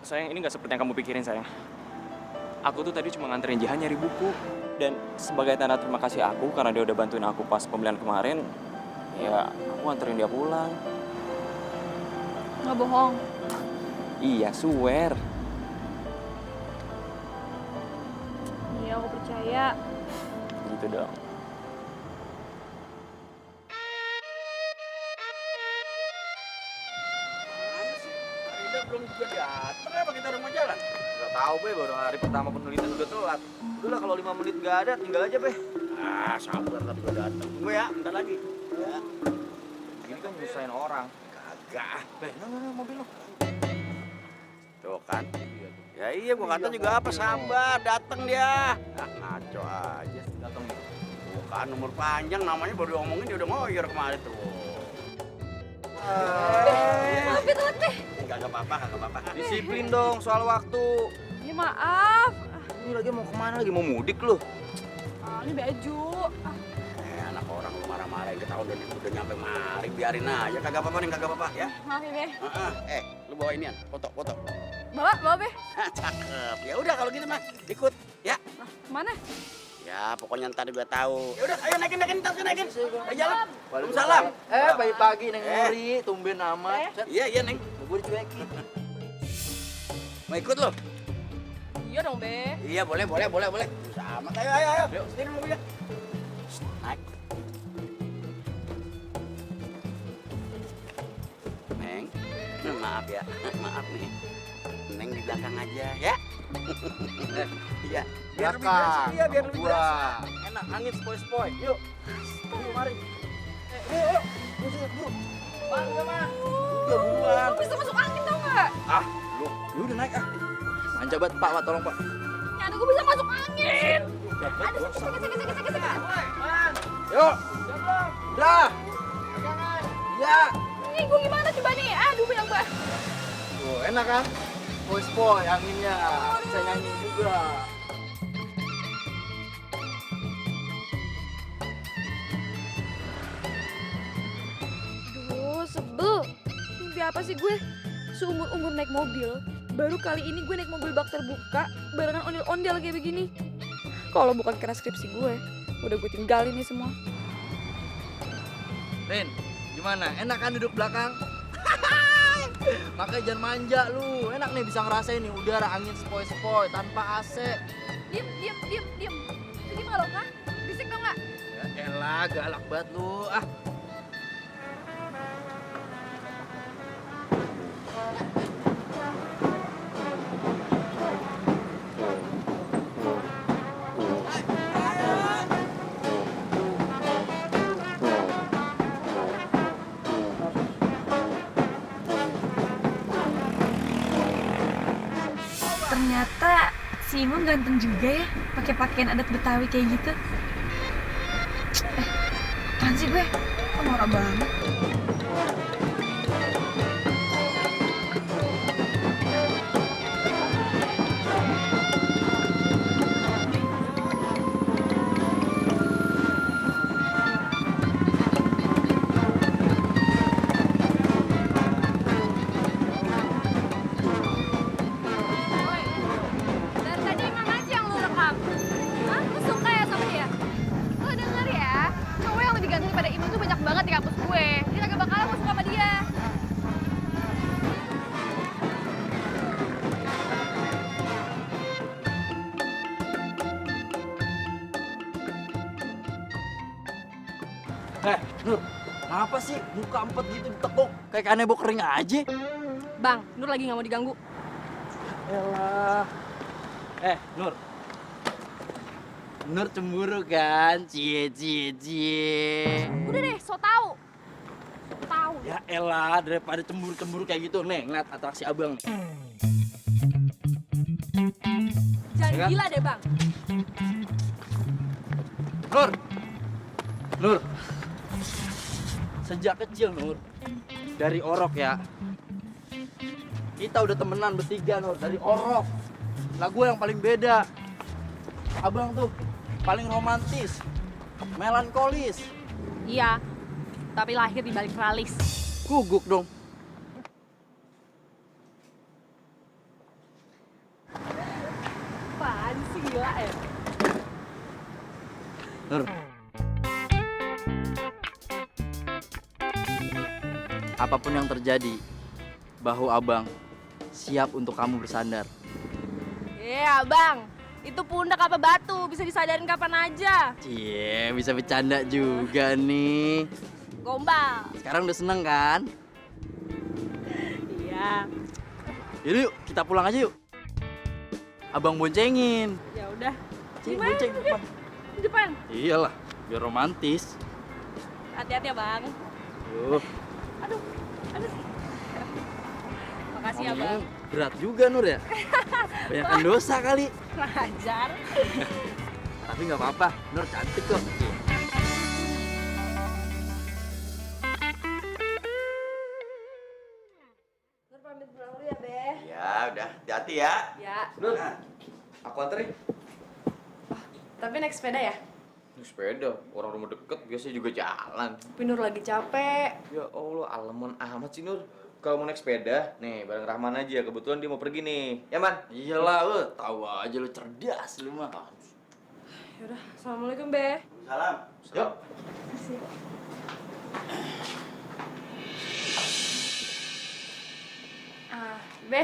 N: Sayang, ini nggak seperti yang kamu pikirin, sayang. Aku tuh tadi cuma nganterin Jihan nyari buku. Dan sebagai tanda terima kasih aku karena dia udah bantuin aku pas pembelian kemarin, ya aku nganterin dia pulang.
B: Nggak bohong.
N: Iya, swear.
B: Iya, aku percaya.
N: Gitu dong.
G: Arinda belum juga datang, apa kita udah mau jalan?
H: Gak tau be, baru hari pertama penelitian udah telat. Udah lah kalau 5 menit gak ada, tinggal aja be.
G: Sabar kan juga datang. Tunggu ya, bentar lagi. Ya.
H: Gini kan nyusahin orang.
G: Kagak.
H: Nah, mobil lo.
G: Tuh kan. Ya iya, gua kata juga apa, sabar, datang dia. Ngaco aja.
H: Datang.
G: Tuh kan, nomor panjang namanya baru diomongin dia udah ngoyor kemarin tuh.
B: Maaf ya telat deh.
G: Kagak apa-apa.
H: Disiplin dong soal waktu.
B: Ya maaf.
H: Ini lagi mau kemana lagi? Mau mudik lo?
B: Ini baju.
G: Anak orang lu marah-marah, kita udah nyampe mari, biarin aja. Kagak apa-apa ya.
B: Maaf ya, Be.
G: Lu bawa inian, foto.
B: Bawa, Be.
G: Cakep. Ya udah kalau gitu mah ikut ya.
B: Mana?
G: Ya pokoknya ntar juga tahu. Ya udah, ayo naikin, naikin. Ayo jalan. Waalaikumsalam.
M: Pagi-pagi Neng Nuri, tumben amat.
G: Iya, Neng.
M: Gue dicuekin.
G: Mau ikut lo?
B: Iya dong, Be.
G: Iya, boleh. Sama. Ayo. Yuk, sini mobilnya. Naik. Neng, maaf ya. Maaf nih. Neng di belakang aja ya. Iya. Biar lebih berasa. Iya, biar lebih berasa.
H: Enak, angin sepoi-sepoi. Yuk.
M: mari. Ayo. Buru. Man, udah man. Udah buruan.
B: Lu bisa masuk angin tau nggak?
M: Ah, lu udah naik ah. Manja banget Pak, tolong Pak.
B: Ya aduh, gue bisa masuk angin. Aduh, sakit.
M: Yuk. Udah. Ya.
B: Nih, gue gimana coba nih? Aduh, bilang gue.
M: Tuh, enak kan? Spoi anginnya. Bisa nyanyi juga.
B: Aduh, sebel. Mimpi apa sih gue? Seumur-umur naik mobil, baru kali ini gue naik mobil bak terbuka, barengan ondel-ondel kayak begini. Kalau bukan karena skripsi gue, udah gue tinggalin nih semua.
M: Rin, gimana? Enak kan duduk belakang? Makanya jangan manja lu. Enak nih bisa ngerasain nih udara angin sepoi-sepoi tanpa AC.
B: Diem. Jadi malu kan? Bisik dong nggak?
M: Ya elah, galak banget lu. Ah.
B: Ternyata si Imam ganteng juga ya, pakai pakaian adat Betawi kayak gitu. Apaan sih gue? Kok norak banget? Dari tadi emang aja yang lu rekam. Hah? Lu suka ya sama dia? Lu denger ya, cowok yang lebih ganteng pada Imam tuh banyak banget di kampus gue. Dia kagak bakalan mau suka sama dia.
M: Nur, kenapa sih muka empet gitu ditekuk? Kayak kanebo kering aja.
B: Bang, Nur lagi nggak mau diganggu.
M: Elah. Nur. Nur cemburu kan? Cie.
B: Udah deh, so tau. Tahu.
M: Ya elah, daripada cemburu-cemburu kayak gitu. Nih, ngeliat atraksi abang nih.
B: Jangan
M: Ya kan?
B: gila deh, Bang.
M: Nur. Sejak kecil, Nur. Dari Orok ya. Kita udah temenan bertiga, Nur. Dari Orok. Lah gue yang paling beda. Abang tuh paling romantis. Melankolis.
B: Iya, tapi lahir di balik tralis.
M: Guguk dong.
B: Apaan sih, gila ya?
M: Nur. Apapun yang terjadi, bahu abang siap untuk kamu bersandar.
B: Iya, Bang. Itu pundak apa batu, bisa disadarin kapan aja.
M: Cie, bisa bercanda juga nih.
B: Gombal.
M: Sekarang udah seneng kan?
B: Iya.
M: Yaudah yuk, kita pulang aja yuk. Abang boncengin.
B: Ya udah.
M: Cing,
B: Gimana
M: bonceng
B: tuh,
M: depan.
B: Di depan.
M: Iyalah, biar romantis.
B: Hati-hati ya, Bang.
M: Yuh.
B: Aduh. Makasih ya, Bang.
M: Berat juga Nur ya. Banyakan dosa kali.
B: Ngajar.
M: Tapi nggak apa-apa, Nur cantik kok.
C: Nur pamit pulang dulu ya, Be.
G: Ya udah, hati-hati ya.
C: Ya.
H: Nur, aku anterin.
C: Tapi naik sepeda ya?
H: Naik sepeda, orang rumah deket biasanya juga jalan.
C: Tapi Nur lagi capek.
H: Ya Allah, alemon amat sih Nur. Kalau mau naik sepeda, nih bareng Rahman aja. Kebetulan dia mau pergi nih. Ya, Man?
M: Iyalah, tahu aja lu cerdas lu mah.
C: Yaudah, assalamualaikum, Be.
G: Salam.
H: Yuk.
C: Makasih.
K: Be,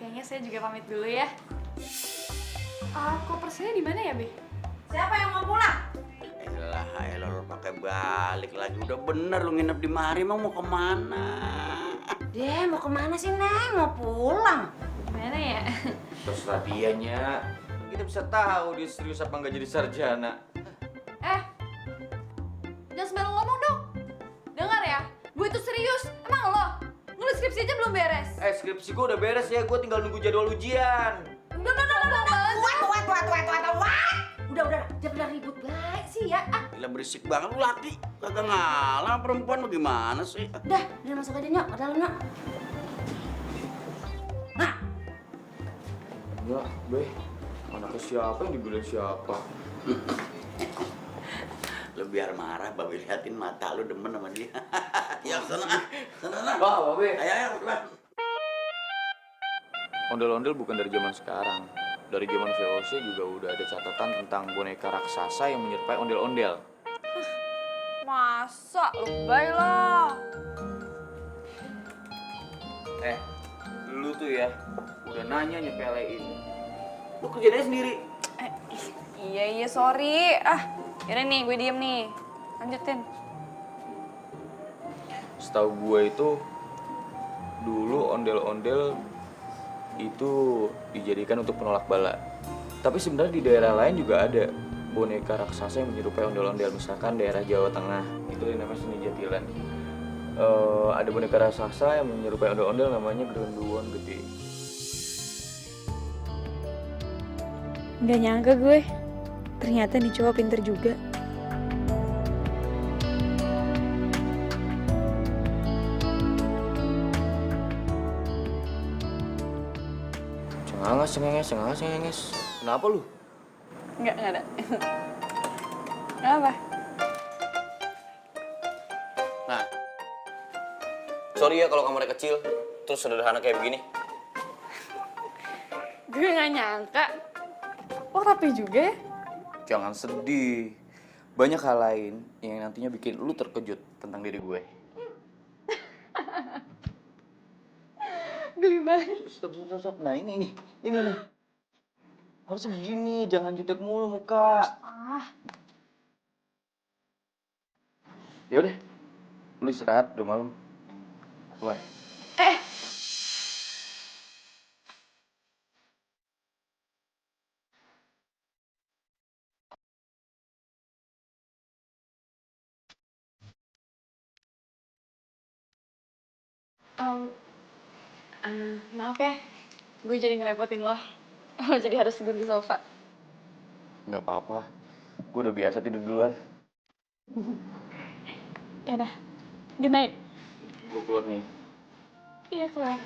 K: kayaknya saya juga pamit dulu ya. Kopersnya di mana ya, Be?
C: Siapa yang mau pulang?
G: Elah, lu pakai balik lagi. Udah bener lu nginep di mari, emang mau kemana?
C: Dia mau kemana sih, Neng? Mau pulang.
K: Gimana ya?
H: Terserah dianya. Kita bisa tahu dia serius apa nggak jadi sarjana.
B: Jangan sembarang ngomong skripsi aja belum beres.
H: Skripsi gue udah beres ya, gue tinggal nunggu jadwal ujian.
B: Udah.
C: Udah, jangan ribut baik sih ya.
G: Gila berisik banget lu laki. Kagak ngalah perempuan bagaimana sih?
C: Udah masuk aja nyok, ke dalam nyok. Nah,
H: Enggak, Be. Anaknya siapa yang dibilang siapa?
G: Lu biar marah, Babe liatin mata lu demen sama dia. Ya sana.
H: Wah, Babe.
G: Ayo, udah.
H: Ondel-ondel bukan dari zaman sekarang. Dari zaman VOC juga udah ada catatan tentang boneka raksasa yang menyerupai ondel-ondel.
B: Masa? Lebay lah.
H: Lu tuh ya, udah nanya nyepelein. Lu kerjain aja sendiri.
B: Iya, sorry. Yaudah nih, gue diem nih. Lanjutin.
H: Setahu gue itu, dulu ondel-ondel itu dijadikan untuk penolak bala. Tapi sebenarnya di daerah lain juga ada boneka raksasa yang menyerupai ondel-ondel. Misalkan daerah Jawa Tengah, itu yang namanya seni jatilan. Ada boneka raksasa yang menyerupai ondel-ondel namanya Genderuwo Gede.
L: Nggak nyangka gue, ternyata nih cowok pinter juga.
H: Cengenges. Kenapa lu?
B: Nggak ada. Kenapa?
H: Nah, sorry ya kalau kamarnya kecil, terus sederhana kayak begini.
B: Gue nggak nyangka. Oh, rapi juga ya?
H: Jangan sedih. Banyak hal lain yang nantinya bikin lu terkejut tentang diri gue.
B: Geli banget.
H: Stop. Nah ini nih. Harus begini, jangan jutek mulu muka. Ya udah, lu istirahat, udah malam. Bye.
B: Maaf ya, gue jadi ngerepotin lo. Lo jadi harus tidur di sofa.
H: Nggak apa-apa, gue udah biasa tidur duluan.
B: Yaudah, good night.
H: Gue keluar nih.
B: Iya, keluar.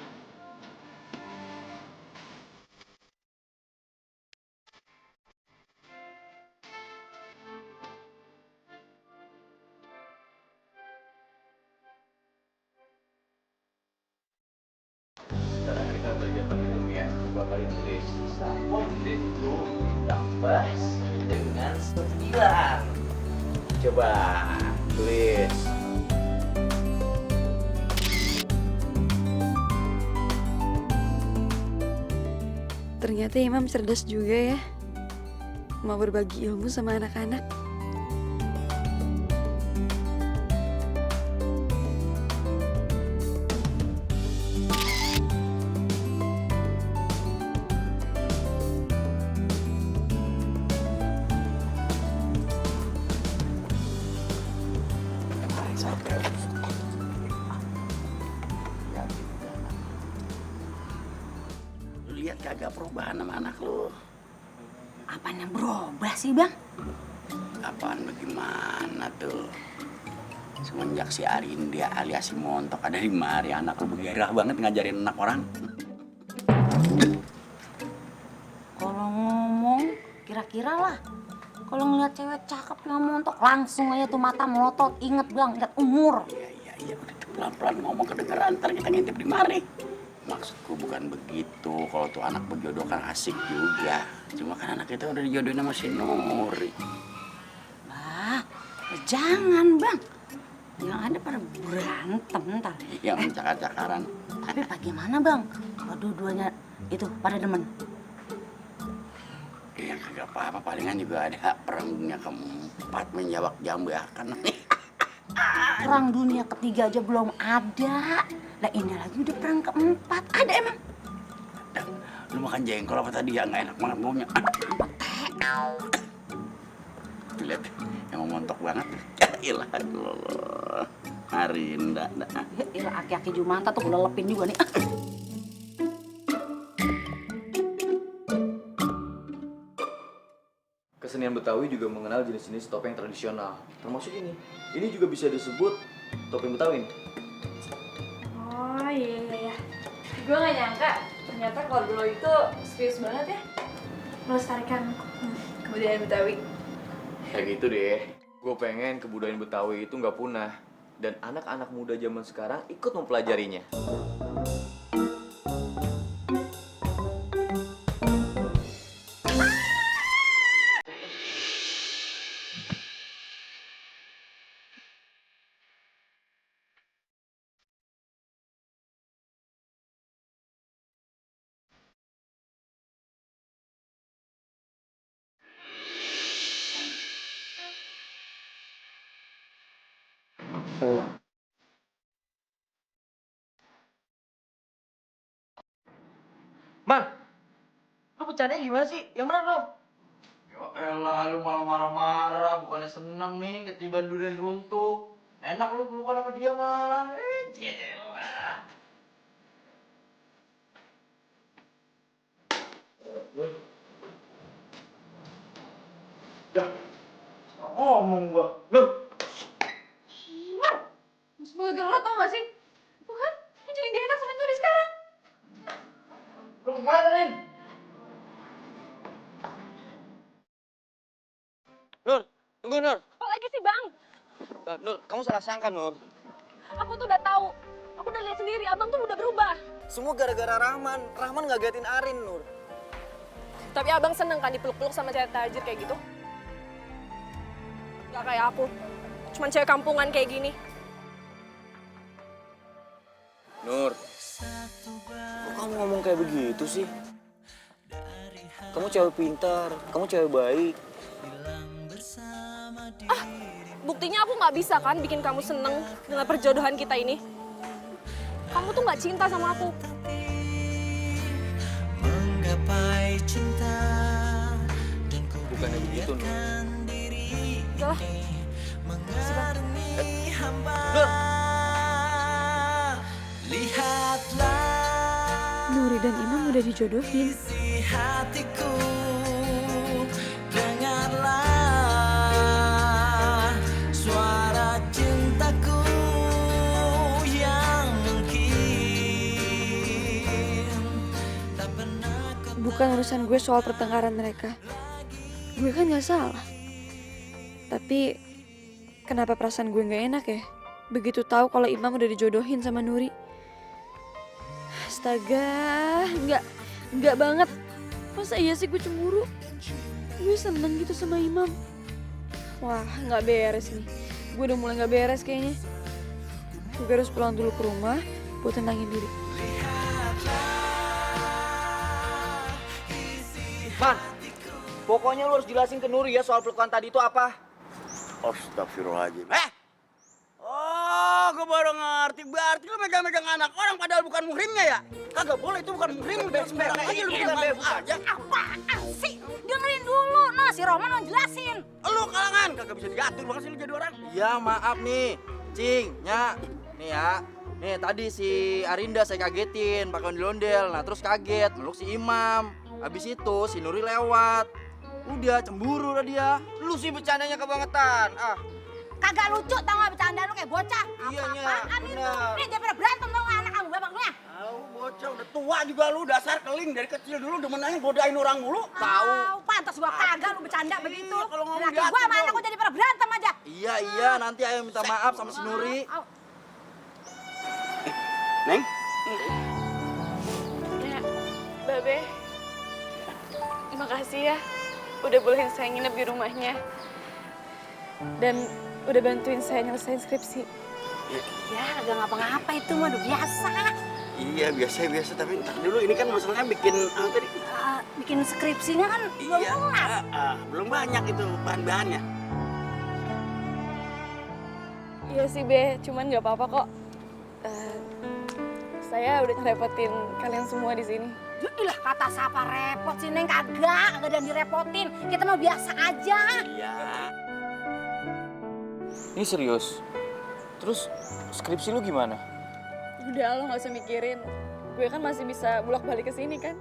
H: Sekarang kita belajar pakai ilmiah. Gue bakal tulis sapon itu ditambah dengan 9. Coba tulis.
L: Ternyata Imam cerdas juga ya. Mau berbagi ilmu sama anak-anak.
G: Lu lihat kagak perubahan sama anak lu?
C: Apaan yang berubah sih, Bang?
G: Apaan bagaimana tuh? Semenjak si Arinda alias si Montok ada di mari, anak lu bergairah banget ngajarin anak orang.
C: Kalau ngomong, kira-kira lah. Kalau ngeliat cewek cakep yang montok, langsung aja tuh mata melotot. Ingat, Bang, lihat umur.
G: Iya, udah tuh pelan-pelan ngomong kedengeran, ntar kita ngintip di mari. Maksudku bukan begitu, kalau tuh anak berjodoh kan asik juga. Cuma kan anak kita udah dijodohin sama si Nuri.
C: Bah, jangan, Bang. Yang ada pada berantem ntar.
G: Yang mencakar-cakaran.
C: Tapi bagaimana, Bang? Kalau dua-duanya itu pada demen.
G: Ya kagak apa-apa, palingan juga ada perang dunia keempat menjawab jambakan.
C: Perang dunia ketiga aja belum ada. Lah ini lagi udah perang keempat. Ada emang?
G: Lu makan jengkol apa tadi ya? Nggak enak banget baunya. Lihat, emang montok banget. Ya ilah, Allah. Arinda.
C: Ira aki-aki Jumanta tuh udah lepin juga nih.
M: Kesenian Betawi juga mengenal jenis-jenis topeng tradisional, termasuk ini. Ini juga bisa disebut topeng Betawi.
B: Oh iya. Gue gak nyangka ternyata kalau dulu itu serius banget ya melestarikan kebudayaan Betawi.
H: Ya gitu deh. Gue pengen kebudayaan Betawi itu nggak punah dan anak-anak muda zaman sekarang ikut mempelajarinya.
M: Man, lu bercandanya gimana sih? Yang bener dong. Ya elah, lu malah marah-marah, bukannya seneng nih ketiban durian runtuh. Enak lu pelukan sama dia malah. Jelah. Dah, ngomong gua. Lu.
B: Sebagai lo tau gak sih? Bukan, ini jadi gak enak sama Nuri sekarang.
M: Lu kemana, Rin?
N: Nur, tunggu Nur.
B: Apa lagi sih bang?
N: Nur, kamu salah sangka Nur.
B: Aku tuh udah tahu. Aku udah lihat sendiri, abang tuh udah berubah.
M: Semua gara-gara Rahman. Rahman ngagetin Arin, Nur.
B: Tapi abang seneng kan dipeluk-peluk sama cewek tajir kayak gitu? Gak kayak aku. Cuman cewek kampungan kayak gini.
H: Nur, kok kamu ngomong kayak begitu sih? Kamu cewek pintar, kamu cewek baik.
B: Buktinya aku nggak bisa kan bikin kamu seneng dengan perjodohan kita ini. Kamu tuh nggak cinta sama aku.
J: Menggapai cinta dan ku
H: Bukannya begitu, Nur.
B: Udah.
J: mengarungi hamba. Lihatlah
L: Nuri dan Imam udah dijodohin.
J: isi hatiku, dengarlah suara cintaku yang mungkin tak pernah kau.
L: Bukan urusan gue soal pertengkaran mereka. Gue kan gak salah. Tapi kenapa perasaan gue gak enak ya? Begitu tahu kalau Imam udah dijodohin sama Nuri. Astaga, enggak banget. Masa iya sih gue cemburu? Gue seneng gitu sama Imam. Wah, nggak beres nih. Gue udah mulai nggak beres kayaknya. Gue harus pulang dulu ke rumah buat tenangin diri.
M: Man, pokoknya lu harus jelasin ke Nuri ya soal pelukan tadi itu apa.
G: Astagfirullahaladzim.
F: Oh, gue baru ngerti. Berarti lu megang-megang anak orang padahal bukan muhrimnya ya? Kagak boleh, itu bukan muhrim. Lu sembarang aja lu bilang bebas aja.
C: Apaan sih? Dengerin dulu. Nah, si Roman mau jelasin.
F: Lu kalangan, kagak bisa diatur banget sih lu jadi orang.
M: Iya, maaf nih. Cing, Nya. Nih ya. Nih tadi si Arinda saya kagetin pakai ondel-ondel. Nah, terus kaget meluk si Imam. Habis itu si Nuri lewat. Udah cemburu lah dia.
F: Lu sih bercandanya kebangetan. Ah,
C: Kagak lucu tau gak bercanda lu kayak bocah.
F: Iya, Nya,
C: Apa-apaan itu?
F: bener.
C: Nih, daripada berantem tau gak anak kamu babaknya.
F: tahu bocah udah tua juga lu, dasar keling dari kecil dulu demen aja godain orang mulu.
C: Tahu, pantas gua kagak lu bercanda begitu.
F: Kalau ngomong
C: Laki
F: diatur
C: gua sama
F: dong.
C: anak gua jadi pada berantem aja.
M: Iya, nanti ayo minta maaf sama si Nuri.
F: Neng?
B: Ya, Babe. Makasih ya udah bolehin saya nginep di rumahnya. Dan udah bantuin saya nyelesain skripsi.
C: Ya, agak ngapa-ngapa itu mah udah biasa.
F: Iya biasa, tapi ntar dulu ini kan masalahnya bikin apa tadi?
C: Bikin skripsinya kan belum
F: Iya,
C: kelar.
F: belum banyak itu bahan-bahannya.
B: Iya sih Be, cuman nggak apa-apa kok. Saya udah ngerepotin kalian semua di sini.
C: Ilah kata siapa repot sih Neng, kagak ada yang direpotin. Kita mah biasa aja.
F: Iya.
H: Ini serius. Terus skripsi lu gimana?
L: Udah lo gak usah mikirin. Gue kan masih bisa bolak-balik ke sini kan.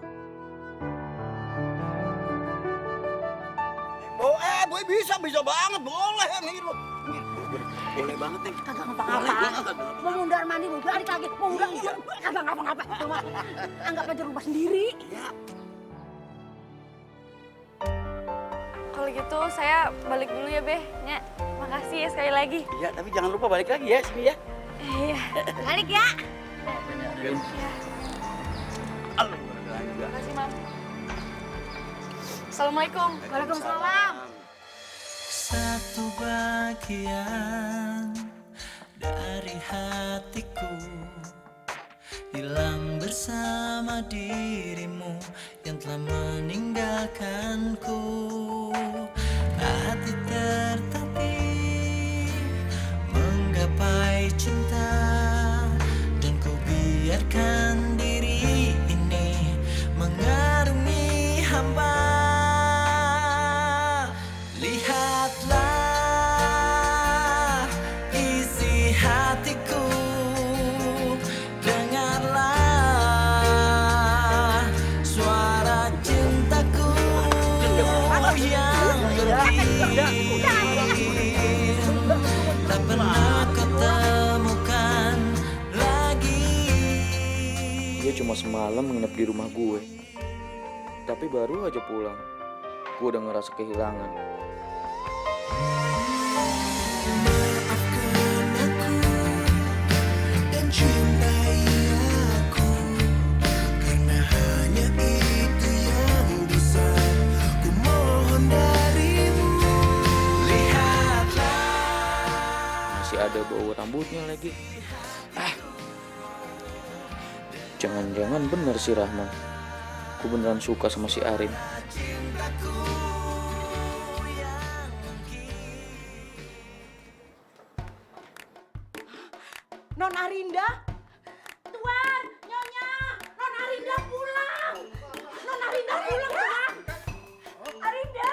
G: Boy bisa banget, boleh nih lu. Boleh banget nih.
A: Kagak ngapa-ngapa. Mau mundar mandi, mau balik lagi, mau ulang. Kagak ngapa-ngapa. Cuma anggap aja rumah sendiri.
B: Kalau gitu saya balik dulu ya, Be. Nya, makasih ya sekali lagi.
G: Iya, tapi jangan lupa balik lagi ya sini ya.
B: Iya.
A: Balik ya.
B: Makasih, Mam. Assalamualaikum.
A: Waalaikumsalam.
J: Satu bagian dari hatiku hilang bersama dirimu yang telah meninggalkanku. Hati tertatih menggapai cinta dan ku biarkan diri ini mengarungi hamba. Lihatlah isi hatiku, dengarlah suara cintaku yang berhenti. Tak pernah kau temukan lagi.
H: Dia cuma semalam nginep di rumah gue. Tapi baru aja pulang, gue udah ngerasa kehilangan.
J: Dan cintai aku, karena hanya itu yang bisa ku mohon darimu. Lihatlah.
H: Masih ada bau rambutnya lagi. Jangan-jangan bener si Rahman. Gue beneran suka sama si Arin.
A: Non Arinda? Tuan, Nyonya, Non Arinda pulang. Non Arinda pulang, Tuan. Arinda.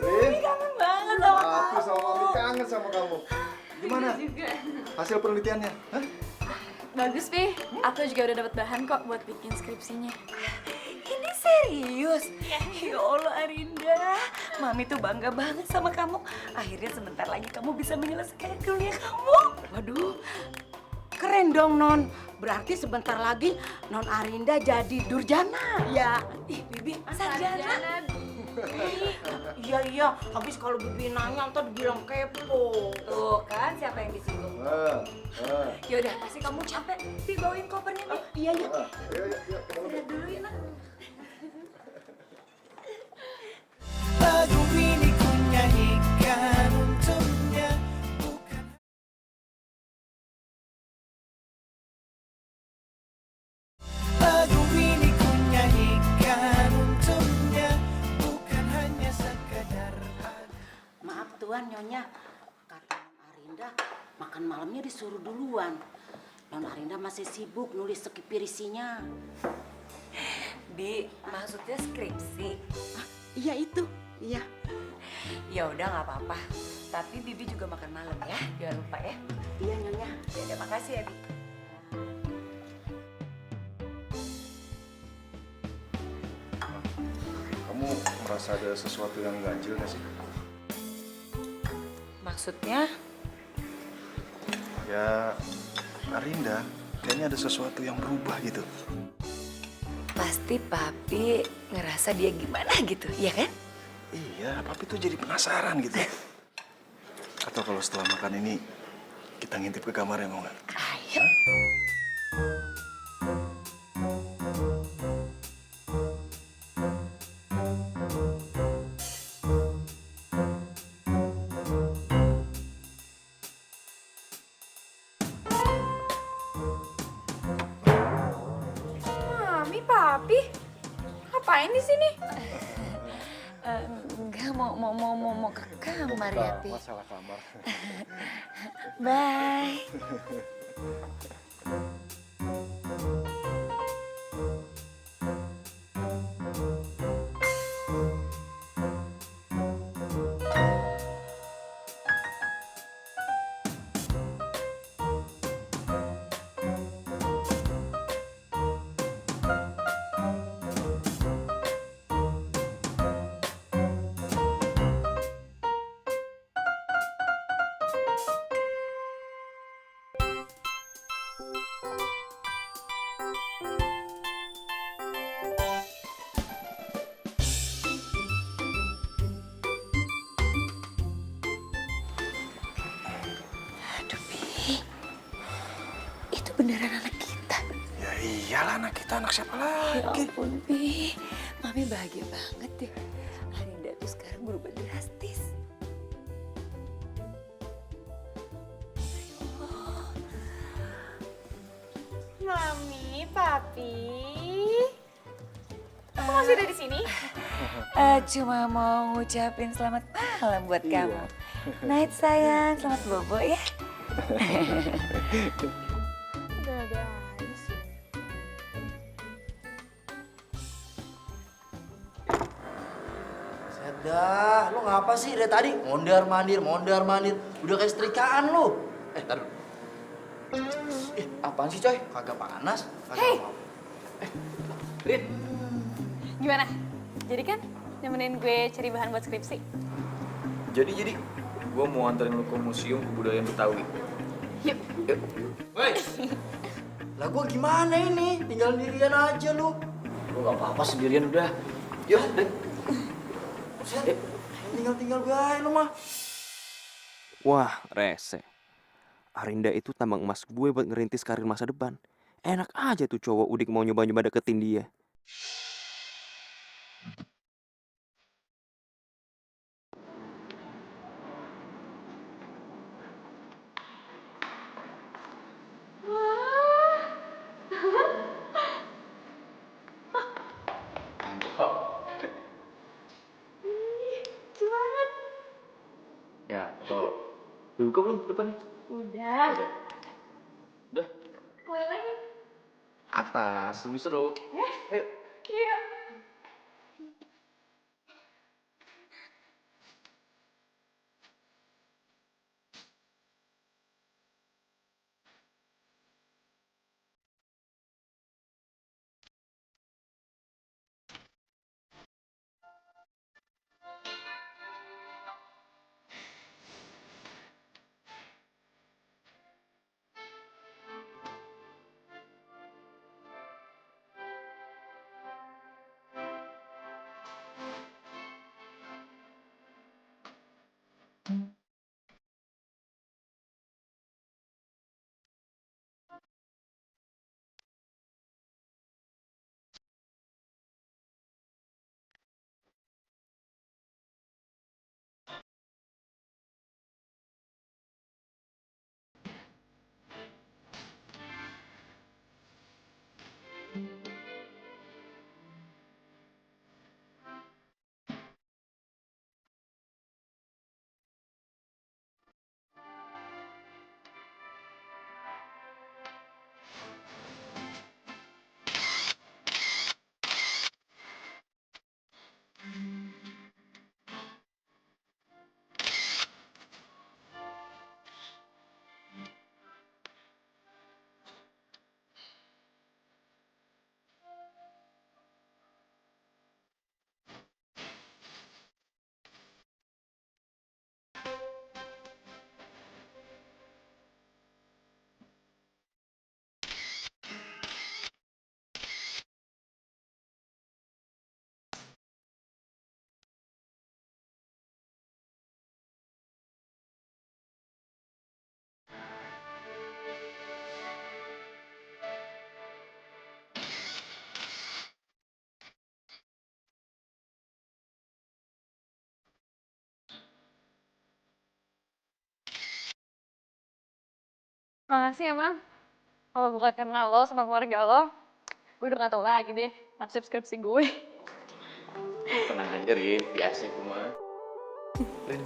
D: Rin,
A: Kangen banget sama
D: aku sama Mami kangen sama kamu. Gimana? Hasil penelitiannya? Hah?
B: Bagus, Pi. Aku juga udah dapat bahan kok buat bikin skripsinya.
C: Ini serius? Ya Allah Arinda, Mami tuh bangga banget sama kamu. Akhirnya sebentar lagi kamu bisa menyelesaikan kuliah kamu.
A: Waduh, keren dong Non. Berarti sebentar lagi Non Arinda jadi durjana.
C: Ya, Bibi sarjana.
A: Iya, habis kalau Bibi nanya ntar dibilang kepo.
C: Tuh kan siapa yang disinggung? Yaudah, pasti kamu capek. Bi bawain kopernya, Bi.
A: Iya.
C: Lihat dulu ya, Nak.
J: Lagu ini ku nyanyikan untuknya. Lagu ini ku nyanyikan untuknya, bukan hanya sekadar.
A: Maaf Tuan, Nyonya. Kata Non Arinda, makan malamnya disuruh duluan. Non Arinda masih sibuk nulis skripsinya.
C: Bi, maksudnya skripsi.
A: Iya itu, iya.
C: Ya udah nggak apa-apa. Tapi Bibi juga makan malam ya, jangan lupa ya.
A: Iya Nyonya.
C: Ya udah, makasih ya, Bi.
D: Kamu merasa ada sesuatu yang ganjil gak sih?
C: Maksudnya?
D: Ya, Arinda, kayaknya ada sesuatu yang berubah gitu.
C: Pasti Papi ngerasa dia gimana gitu, iya kan?
D: Iya, Papi tuh jadi penasaran gitu. Atau kalau setelah makan ini, kita ngintip ke kamarnya mau nggak?
C: Ayo.
B: Mami, Papi, ngapain di sini?
C: Enggak mau ke kamar ya, Pi.
D: Masalah kamar.
C: Bye. beneran anak kita.
D: Ya iyalah anak kita, anak siapa lagi?
C: Ya ampun, Pi. Mami bahagia banget deh. Arinda tuh sekarang berubah drastis.
B: Mami, Papi. Kamu masih ada di sini?
C: Cuma mau ngucapin selamat malam buat kamu. Night sayang, selamat bobo ya.
B: Udah ada aja sih.
M: Sedah, lo ngapa sih dari tadi? Mondar-mandir. Udah kayak setrikaan lo. Tar dulu.
H: Apaan sih coy?
M: Kagak panas, kagak
B: Hey.
M: mau.
H: Rin,
B: Gimana? Jadi kan nemenin gue cari bahan buat skripsi?
N: Jadi gue mau anterin lu ke Museum Kebudayaan Betawi.
B: Yuk.
N: Yuk.
M: Woi, lah gua gimana ini? Tinggal sendirian aja lu.
H: Lu gak apa-apa sendirian udah. Yuk, Rin.
M: Buset, tinggal gue aja lu mah.
N: Wah, rese. Arinda itu tambang emas gue buat ngerintis karir masa depan. Enak aja tuh cowok udik mau nyoba-nyoba deketin dia. Ya, so. Buka belum depan?
B: Udah.
N: Udah.
B: Mulai lagi.
N: Atas, lebih seru. Ayo.
B: Iya. Makasih ya, Mam. Kalau bukan karena lo sama keluarga lo, gue udah gak tau lagi deh nasib skripsi gue.
H: Tenang aja, Rin. Biasa gue mah. Rin,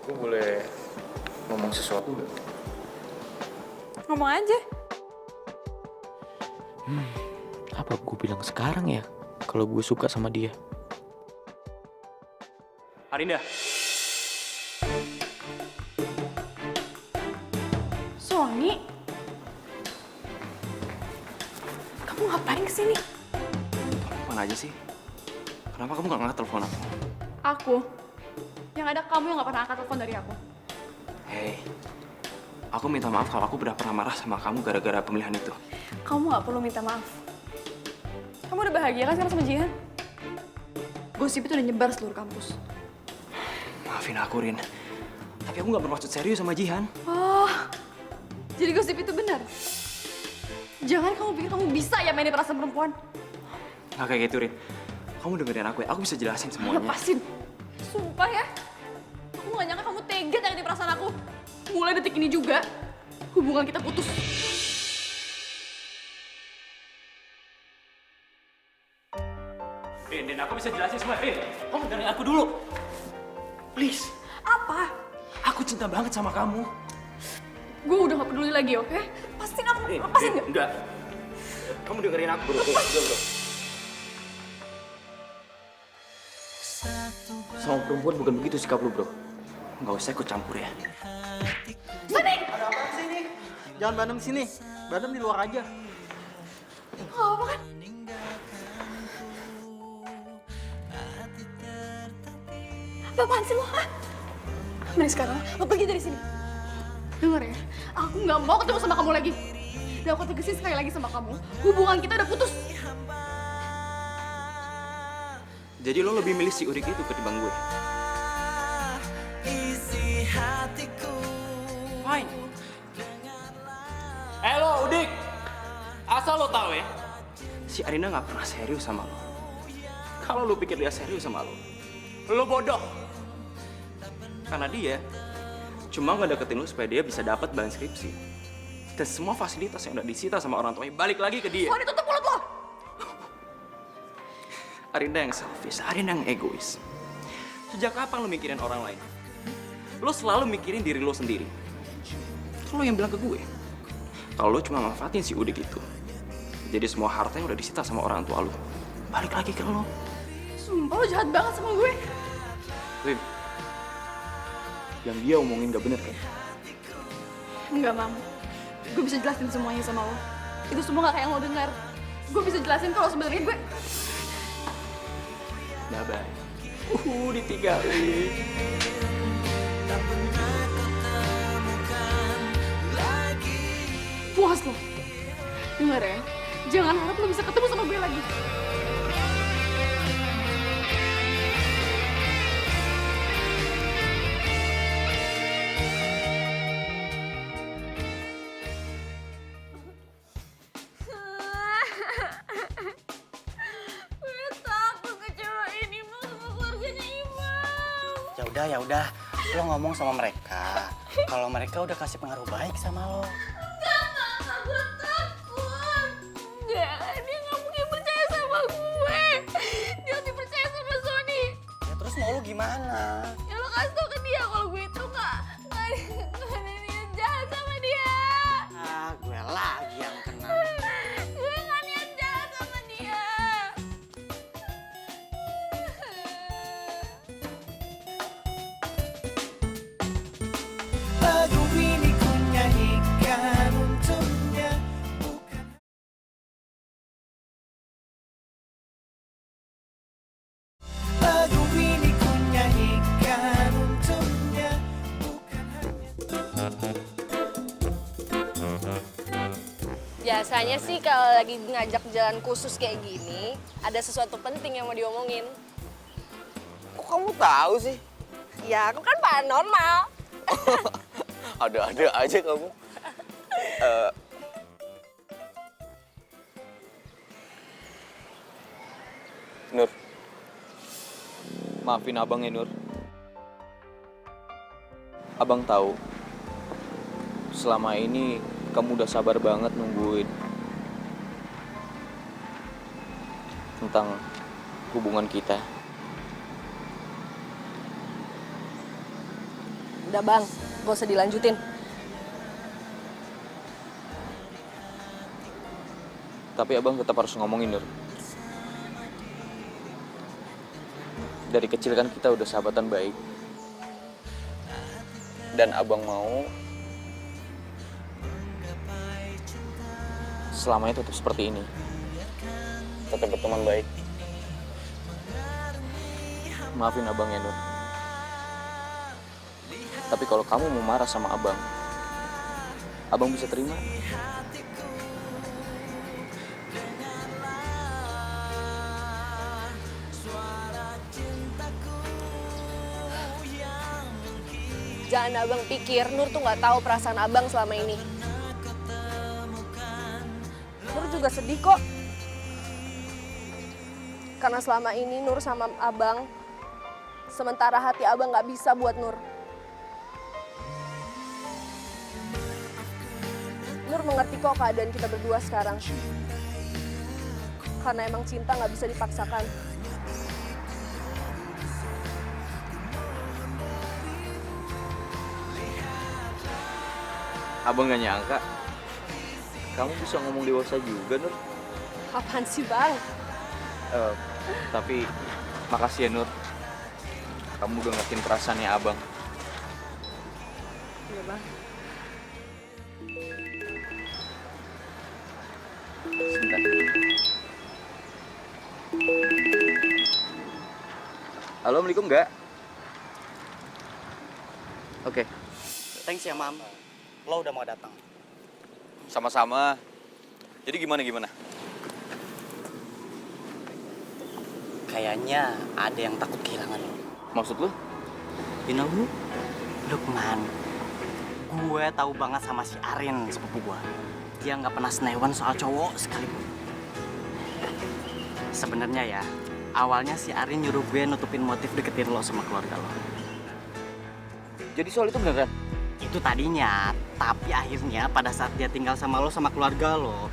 H: gue boleh ngomong sesuatu gak?
B: Ngomong aja.
H: Apa gue bilang sekarang ya kalau gue suka sama dia?
N: Arinda.
B: Sony, kamu ngapain kesini?
N: Telepon aja sih. Kenapa kamu gak ngangkat telepon aku?
B: Aku? Yang ada kamu yang gak pernah angkat telepon dari aku.
N: Hei, aku minta maaf kalau aku udah pernah marah sama kamu gara-gara pemilihan itu.
B: Kamu gak perlu minta maaf. Kamu udah bahagia kan sekarang sama Jihan? Gosip itu udah nyebar seluruh kampus.
N: Maafin aku, Rin. Tapi aku gak bermaksud serius sama Jihan.
B: Oh,
K: Jadi gosip itu benar? Jangan kamu pikir kamu bisa ya mainin perasaan perempuan.
N: Nggak kayak gitu, Rin. Kamu dengerin aku ya, aku bisa jelasin semuanya.
K: Lepasin. Sumpah ya. Aku gak nyangka kamu tega nyakitin perasaan aku. Mulai detik ini juga, hubungan kita putus.
N: Rin, aku bisa jelasin semua. Rin, kamu dengerin aku dulu. Please.
K: Apa?
N: Aku cinta banget sama kamu.
K: Gue udah gak peduli lagi, oke? Lepasin aku,
N: Rin,
K: lepasin
N: Rin,
K: gak?
N: enggak. Kamu dengerin aku, bro. Bro. Sama perempuan bukan begitu sikap lu, bro. Nggak usah ikut campur ya.
K: Sani!
F: Ada apa sih ini? Jangan berantem sini. Berantem di luar aja.
K: Oh, apa kan? Apaan sih lo, ha? Mending sekarang lo pergi dari sini. Dengar ya, aku nggak mau ketemu sama kamu lagi. Dan aku tegesin sekali lagi sama kamu, hubungan kita udah putus.
N: Jadi lo lebih milih si Udik itu ketimbang gue?
J: Isi hatiku.
N: Fine. Lo Udik, asal lo tahu ya, si Arinda nggak pernah serius sama lo. Kalau lo pikir dia serius sama lo bodoh. Karena dia cuma ngedeketin lo supaya dia bisa dapat bahan skripsi. Dan semua fasilitas yang udah disita sama orang tuanya balik lagi ke dia.
K: Sony, tutup mulut lo!
N: Arinda yang selfish, Arinda yang egois. Sejak kapan lo mikirin orang lain? Lo selalu mikirin diri lo sendiri. Lo yang bilang ke gue, kalau lo cuma manfaatin si Udik itu, jadi semua harta yang udah disita sama orang tua lo balik lagi ke lo.
K: Sumpah lo jahat banget sama gue.
N: Rin, yang dia omongin gak bener kan?
K: Enggak, Mam. Gue bisa jelasin semuanya sama lo. Itu semua gak kayak yang lo dengar. Gue bisa jelasin kalau sebenarnya gue...
N: Bye-bye. Ditinggalin.
K: Puas lo. Dengar ya, jangan harap lo bisa ketemu sama gue lagi.
F: Ya udah, lo ngomong sama mereka. Kalau mereka udah kasih pengaruh baik sama lo.
K: Enggak, gue takut. Enggak, dia nggak mungkin percaya sama gue. Dia lebih percaya sama Sony.
F: Ya terus mau lo gimana?
K: Ya lo kasih tau ke dia kalau gue itu nggak ada niat jahat sama dia.
F: Ah, gue lagi yang kena.
K: Gue nggak niat jahat sama dia.
J: Lagu ini ku nyanyikan untuknya, bukan. Lagu ini ku nyanyikan untuknya, bukan hanya.
O: Biasanya sih kalau lagi ngajak jalan khusus kayak gini, ada sesuatu penting yang mau diomongin.
H: Kok kamu tahu sih?
O: Ya, aku kan paranormal.
H: Ada-ada aja kamu. Nur, maafin abang ya Nur. Abang tahu, selama ini kamu udah sabar banget nungguin tentang hubungan kita.
O: Udah bang, gak usah dilanjutin.
H: Tapi abang tetap harus ngomongin Nur. Dari kecil kan kita udah sahabatan baik. Dan abang mau selamanya tetap seperti ini. Tetap berteman baik. Maafin abang ya Nur. Tapi kalau kamu mau marah sama abang, abang bisa terima.
O: Jangan abang pikir Nur tuh nggak tahu perasaan abang selama ini. juga sedih kok. Karena selama ini Nur sama abang, sementara hati abang gak bisa buat Nur. Nur mengerti kok keadaan kita berdua sekarang. Karena emang cinta gak bisa dipaksakan.
H: Abang gak nyangka kamu bisa ngomong dewasa juga, Nur.
O: Apaan sih, Bang?
H: Tapi makasih ya, Nur. Kamu udah ngertiin perasaannya abang.
O: Iya, Bang.
H: Sebentar. Halo, Assalamualaikum, enggak? Oke.
F: Thanks ya, Mam. Lo udah mau datang.
H: Sama-sama. Jadi gimana?
F: Kayaknya ada yang takut kehilangan lo.
H: Maksud lu?
F: You know who? Lukman. Gue tahu banget sama si Arin, sepupu gue. Dia nggak pernah senewan soal cowok sekalipun. Sebenarnya ya, awalnya si Arin nyuruh gue nutupin motif deketin lo sama keluarga lo.
H: Jadi soal itu beneran?
F: Itu tadinya, tapi akhirnya pada saat dia tinggal sama lo sama keluarga lo,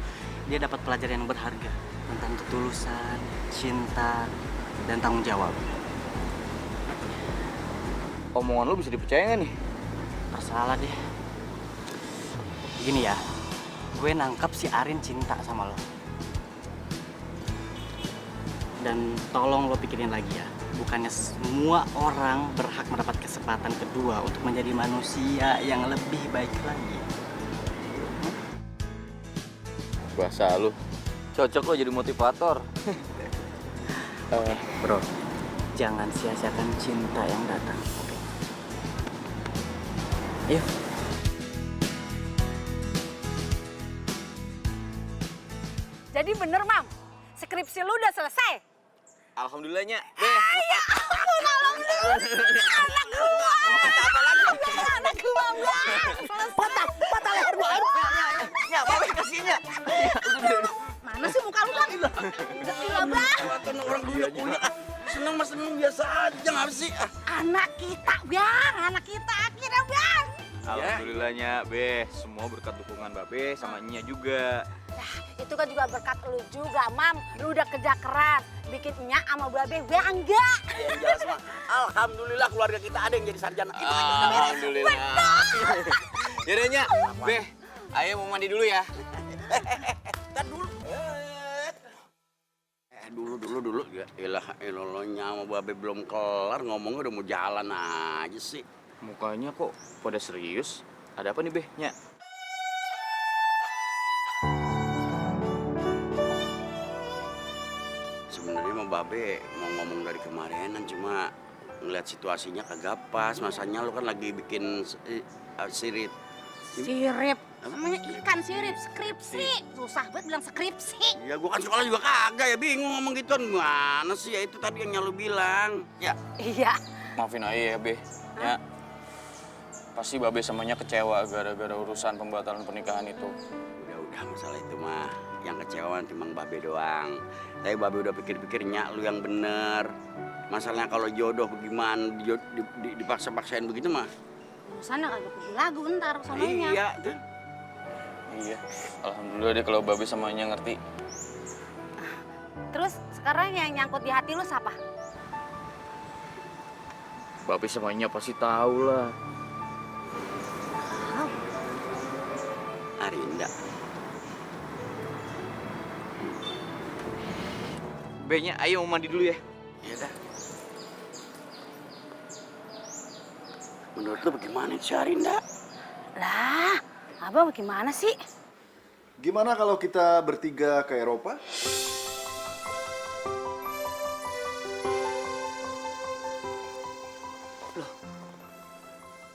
F: dia dapat pelajaran yang berharga tentang ketulusan, cinta, dan tanggung jawab.
H: Omongan lo bisa dipercaya nggak nih?
F: Terserah deh. Gini ya, gue nangkep si Arin cinta sama lo. Dan tolong lo pikirin lagi ya, bukannya semua orang berhak mendapat kesempatan kedua untuk menjadi manusia yang lebih baik lagi.
H: Bahasa lu cocok lo jadi motivator.
F: Bro, jangan sia-siakan cinta yang datang. Oke? Ayo.
C: Jadi bener, Mam. Skripsi lu udah selesai.
H: Alhamdulillahnya.
C: Ya ampun, alhamdulillah. Anak gua. Anak gua, Bang. Patah leher gua.
G: Ya, Babe kasihnya.
C: Mana sih muka lu, Bang? Iya, Bang.
G: Buatan orang dulu punya. Seneng mas seneng biasa aja nggak sih?
C: Anak kita, Bang. Anak kita akhirnya, Bang.
H: Alhamdulillahnya, Be. Semua berkat dukungan Babe sama Nya juga.
C: Itu kan juga berkat lu juga, Mam. Lu udah kerja keras, bikin Nya sama Babe bangga.
G: Yang jelas mah, alhamdulillah keluarga kita ada yang jadi sarjana. Itu aja udah beres.
H: Alhamdulillah. Yaudah, Nya. Be, ayo mau mandi dulu ya.
G: Kan dulu. Dulu. Ya ilah, Nya sama Babe belum kelar ngomongnya udah mau jalan aja sih.
H: Mukanya kok pada serius? Ada apa nih, Be? Nya?
G: Sebenarnya mah Babe mau ngomong dari kemarinan, cuma ngeliat situasinya kagak pas. Masanya lu kan lagi bikin sirip.
C: Sirip? Namanya ikan sirip, skripsi. Susah banget bilang skripsi.
G: Ya gua kan sekolah juga kagak ya, bingung ngomong gituan. Gimana sih, ya itu tadi yang lu bilang. Ya.
C: Iya.
H: Maafin aja ya, Be. Ya. Pasti Babe samanya kecewa gara-gara urusan pembatalan pernikahan itu.
G: Udah masalah itu mah. Yang kecewa timbang Babe doang. Tapi Babe udah pikir-pikir Nya lu yang bener. Masalahnya kalau jodoh bagaimana dipaksa-paksain begitu mah.
C: Sana kagak pergi lagu ntar sononya.
G: Iya tuh.
H: Iya. Alhamdulillah deh kalau Babe samanya ngerti.
C: Terus sekarang yang nyangkut di hati lu siapa?
H: Babe samanya pasti tahu lah.
G: Arinda.
H: Be-nya, ayo mau mandi dulu ya.
G: Iya dah. Menurut lu bagaimana sih Arinda?
C: Lah, Abang bagaimana sih?
D: Gimana kalau kita bertiga ke Eropa?
C: Loh,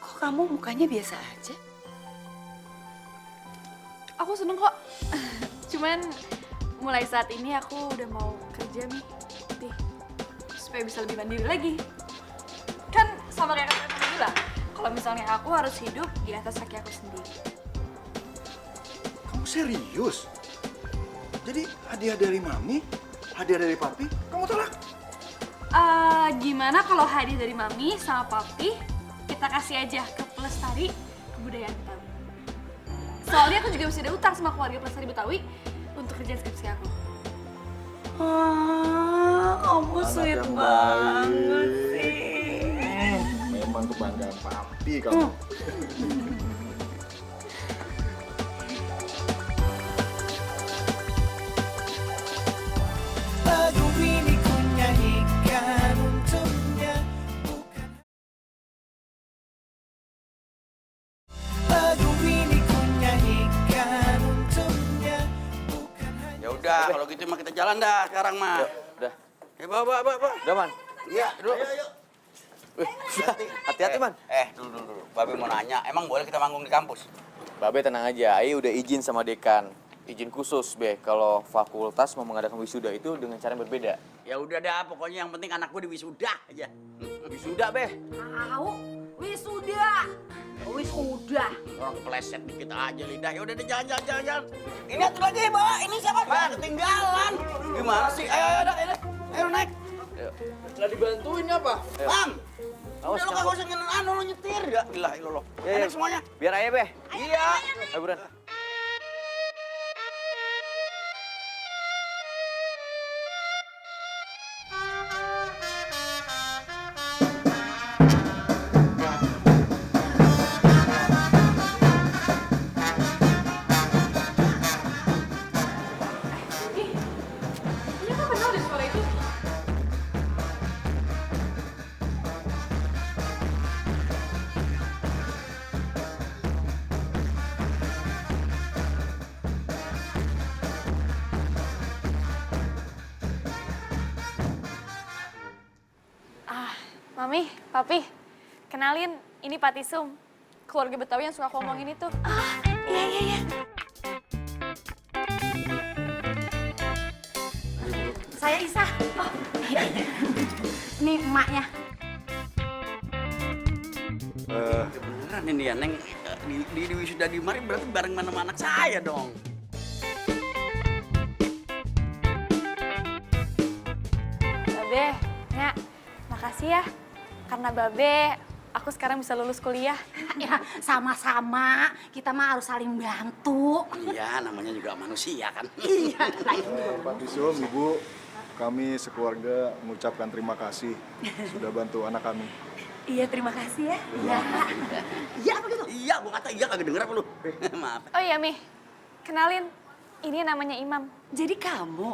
C: kok kamu mukanya biasa aja?
K: Aku seneng kok. Cuman mulai saat ini aku udah mau kerja nih. Supaya bisa lebih mandiri lagi. Kan sama kayak kata kamu bilang, kalau misalnya aku harus hidup di atas kaki aku sendiri.
D: Kamu serius? Jadi hadiah dari mami, hadiah dari papi, kamu tolak?
K: Gimana kalau hadiah dari mami sama papi kita kasih aja ke pelestari kebudayaan Betawi. Soalnya aku juga masih ada utang sama keluarga pelestari Betawi untuk kerjaan skripsi aku.
C: Kamu sweet banget sih.
D: Memang kebanggaan papi kamu.
J: Lagu ini ku nyanyikan untuknya, bukan. Lagu ini ku nyanyikan untuknya, bukan hanya.
G: Ya udah, kalau gitu mah kita jalan dah sekarang mah.
H: Udah.
G: Ya, bawa.
H: Udah, Man.
G: Iya, dulu.
H: Hati-hati, Man.
G: Dulu. Babe mau nanya, emang boleh kita manggung di kampus?
H: Babe tenang aja, Aye udah izin sama dekan. Izin khusus, Be, kalau fakultas mau mengadakan wisuda itu dengan cara yang berbeda.
G: Ya udah dah, pokoknya yang penting anak gue di wisuda aja.
H: Wisuda, Be.
C: Tahu? Wisuda.
G: Orang kepleset dikit aja lidah. Ya udah deh, jalan. Ini satu lagi, bawa. Ini siapa? Ketinggalan. Gimana sih? Ayo naik.
M: Nggak dibantuin apa?
G: Bang.
H: Awas,
G: Udah lo kagak usah lo nyetir. Ya, gila lo.
H: Ya,
G: Enak semuanya.
H: Biar Aye, Be.
G: Iya.
H: Ayo, buruan.
K: Ini apa kenal deh suara itu? Mami, Papi, kenalin, ini Patisum, keluarga Betawi yang suka aku ngomongin itu.
C: Iya. Saya Isa. Oh, iya. Ini emaknya.
G: Beneran ini ya, Neng. Di wisuda di mari berarti bareng sama anak saya dong.
B: Babe, Nya, makasih ya. Karena Babe, aku sekarang bisa lulus kuliah.
C: Ya, sama-sama. Kita mah harus saling bantu.
G: Iya, namanya juga manusia kan.
C: Iya.
D: Pak Bisum, Ibu, kami sekeluarga mengucapkan terima kasih sudah bantu anak kami.
C: Iya, terima kasih ya.
G: Iya, begitu. Iya, gua kata iya kagak denger apa lu. Maaf.
B: Oh iya, Mi. Kenalin, ini namanya Imam.
C: Jadi kamu,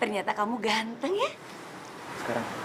C: ternyata kamu ganteng ya.
H: Sekarang.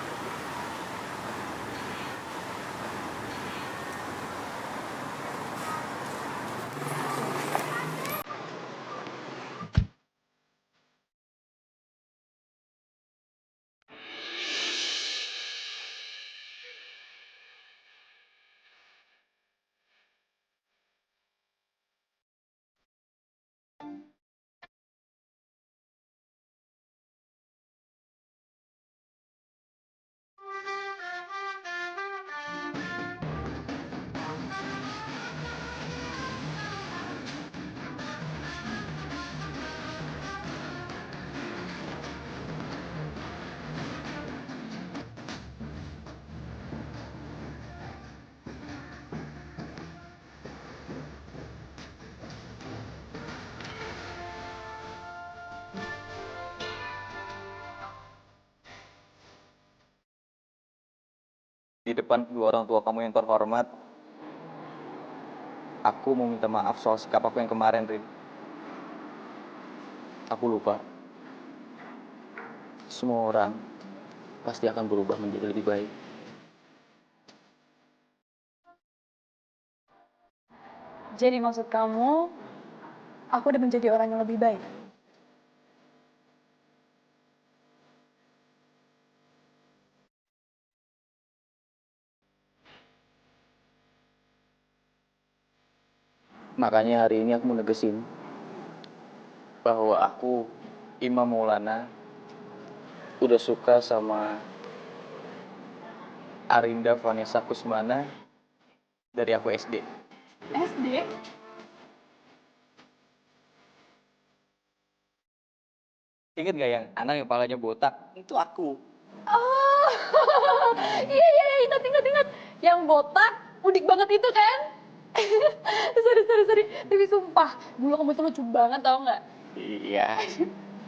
H: Di depan kedua orang tua kamu yang terhormat, aku mau minta maaf soal sikap aku yang kemarin, Rin. Aku lupa. Semua orang pasti akan berubah menjadi lebih baik.
K: Jadi maksud kamu, aku udah menjadi orang yang lebih baik?
H: Makanya hari ini aku mau negesin bahwa aku, Imam Maulana, udah suka sama Arinda Vanessa Kusmana dari aku SD.
K: SD?
H: Ingat gak yang anak yang palanya botak? Itu aku.
K: Oh, iya, ingat. Yang botak, udik banget itu kan? Sorry. Tapi sumpah, dulu kamu tuh lucu banget tau nggak?
H: Iya.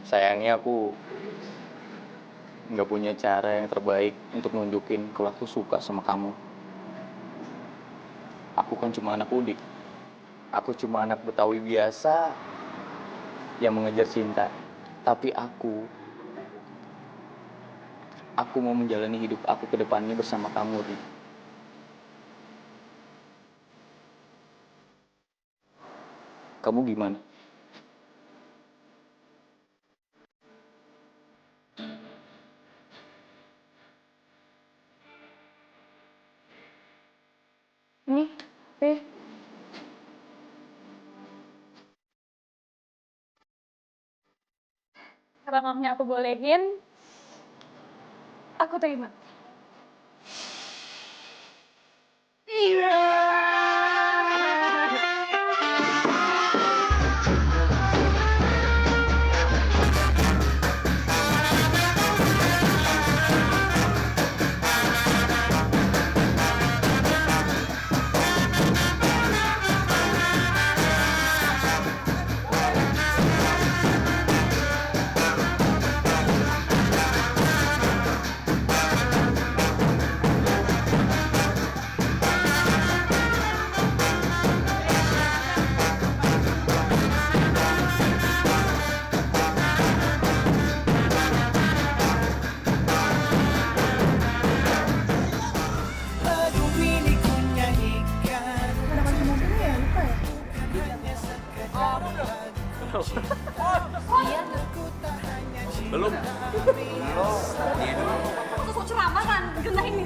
H: Sayangnya aku nggak punya cara yang terbaik untuk nunjukin kalau aku suka sama kamu. Aku kan cuma anak udik. Aku cuma anak Betawi biasa yang mengejar cinta. Tapi aku mau menjalani hidup aku ke depannya bersama kamu, Ri. Kamu gimana?
K: Nih, Pi. Karena mamanya aku bolehin, aku terima.
J: Lagu ini ku nyanyikan.
N: Belum.
K: Aku ceramah kan, genah ini.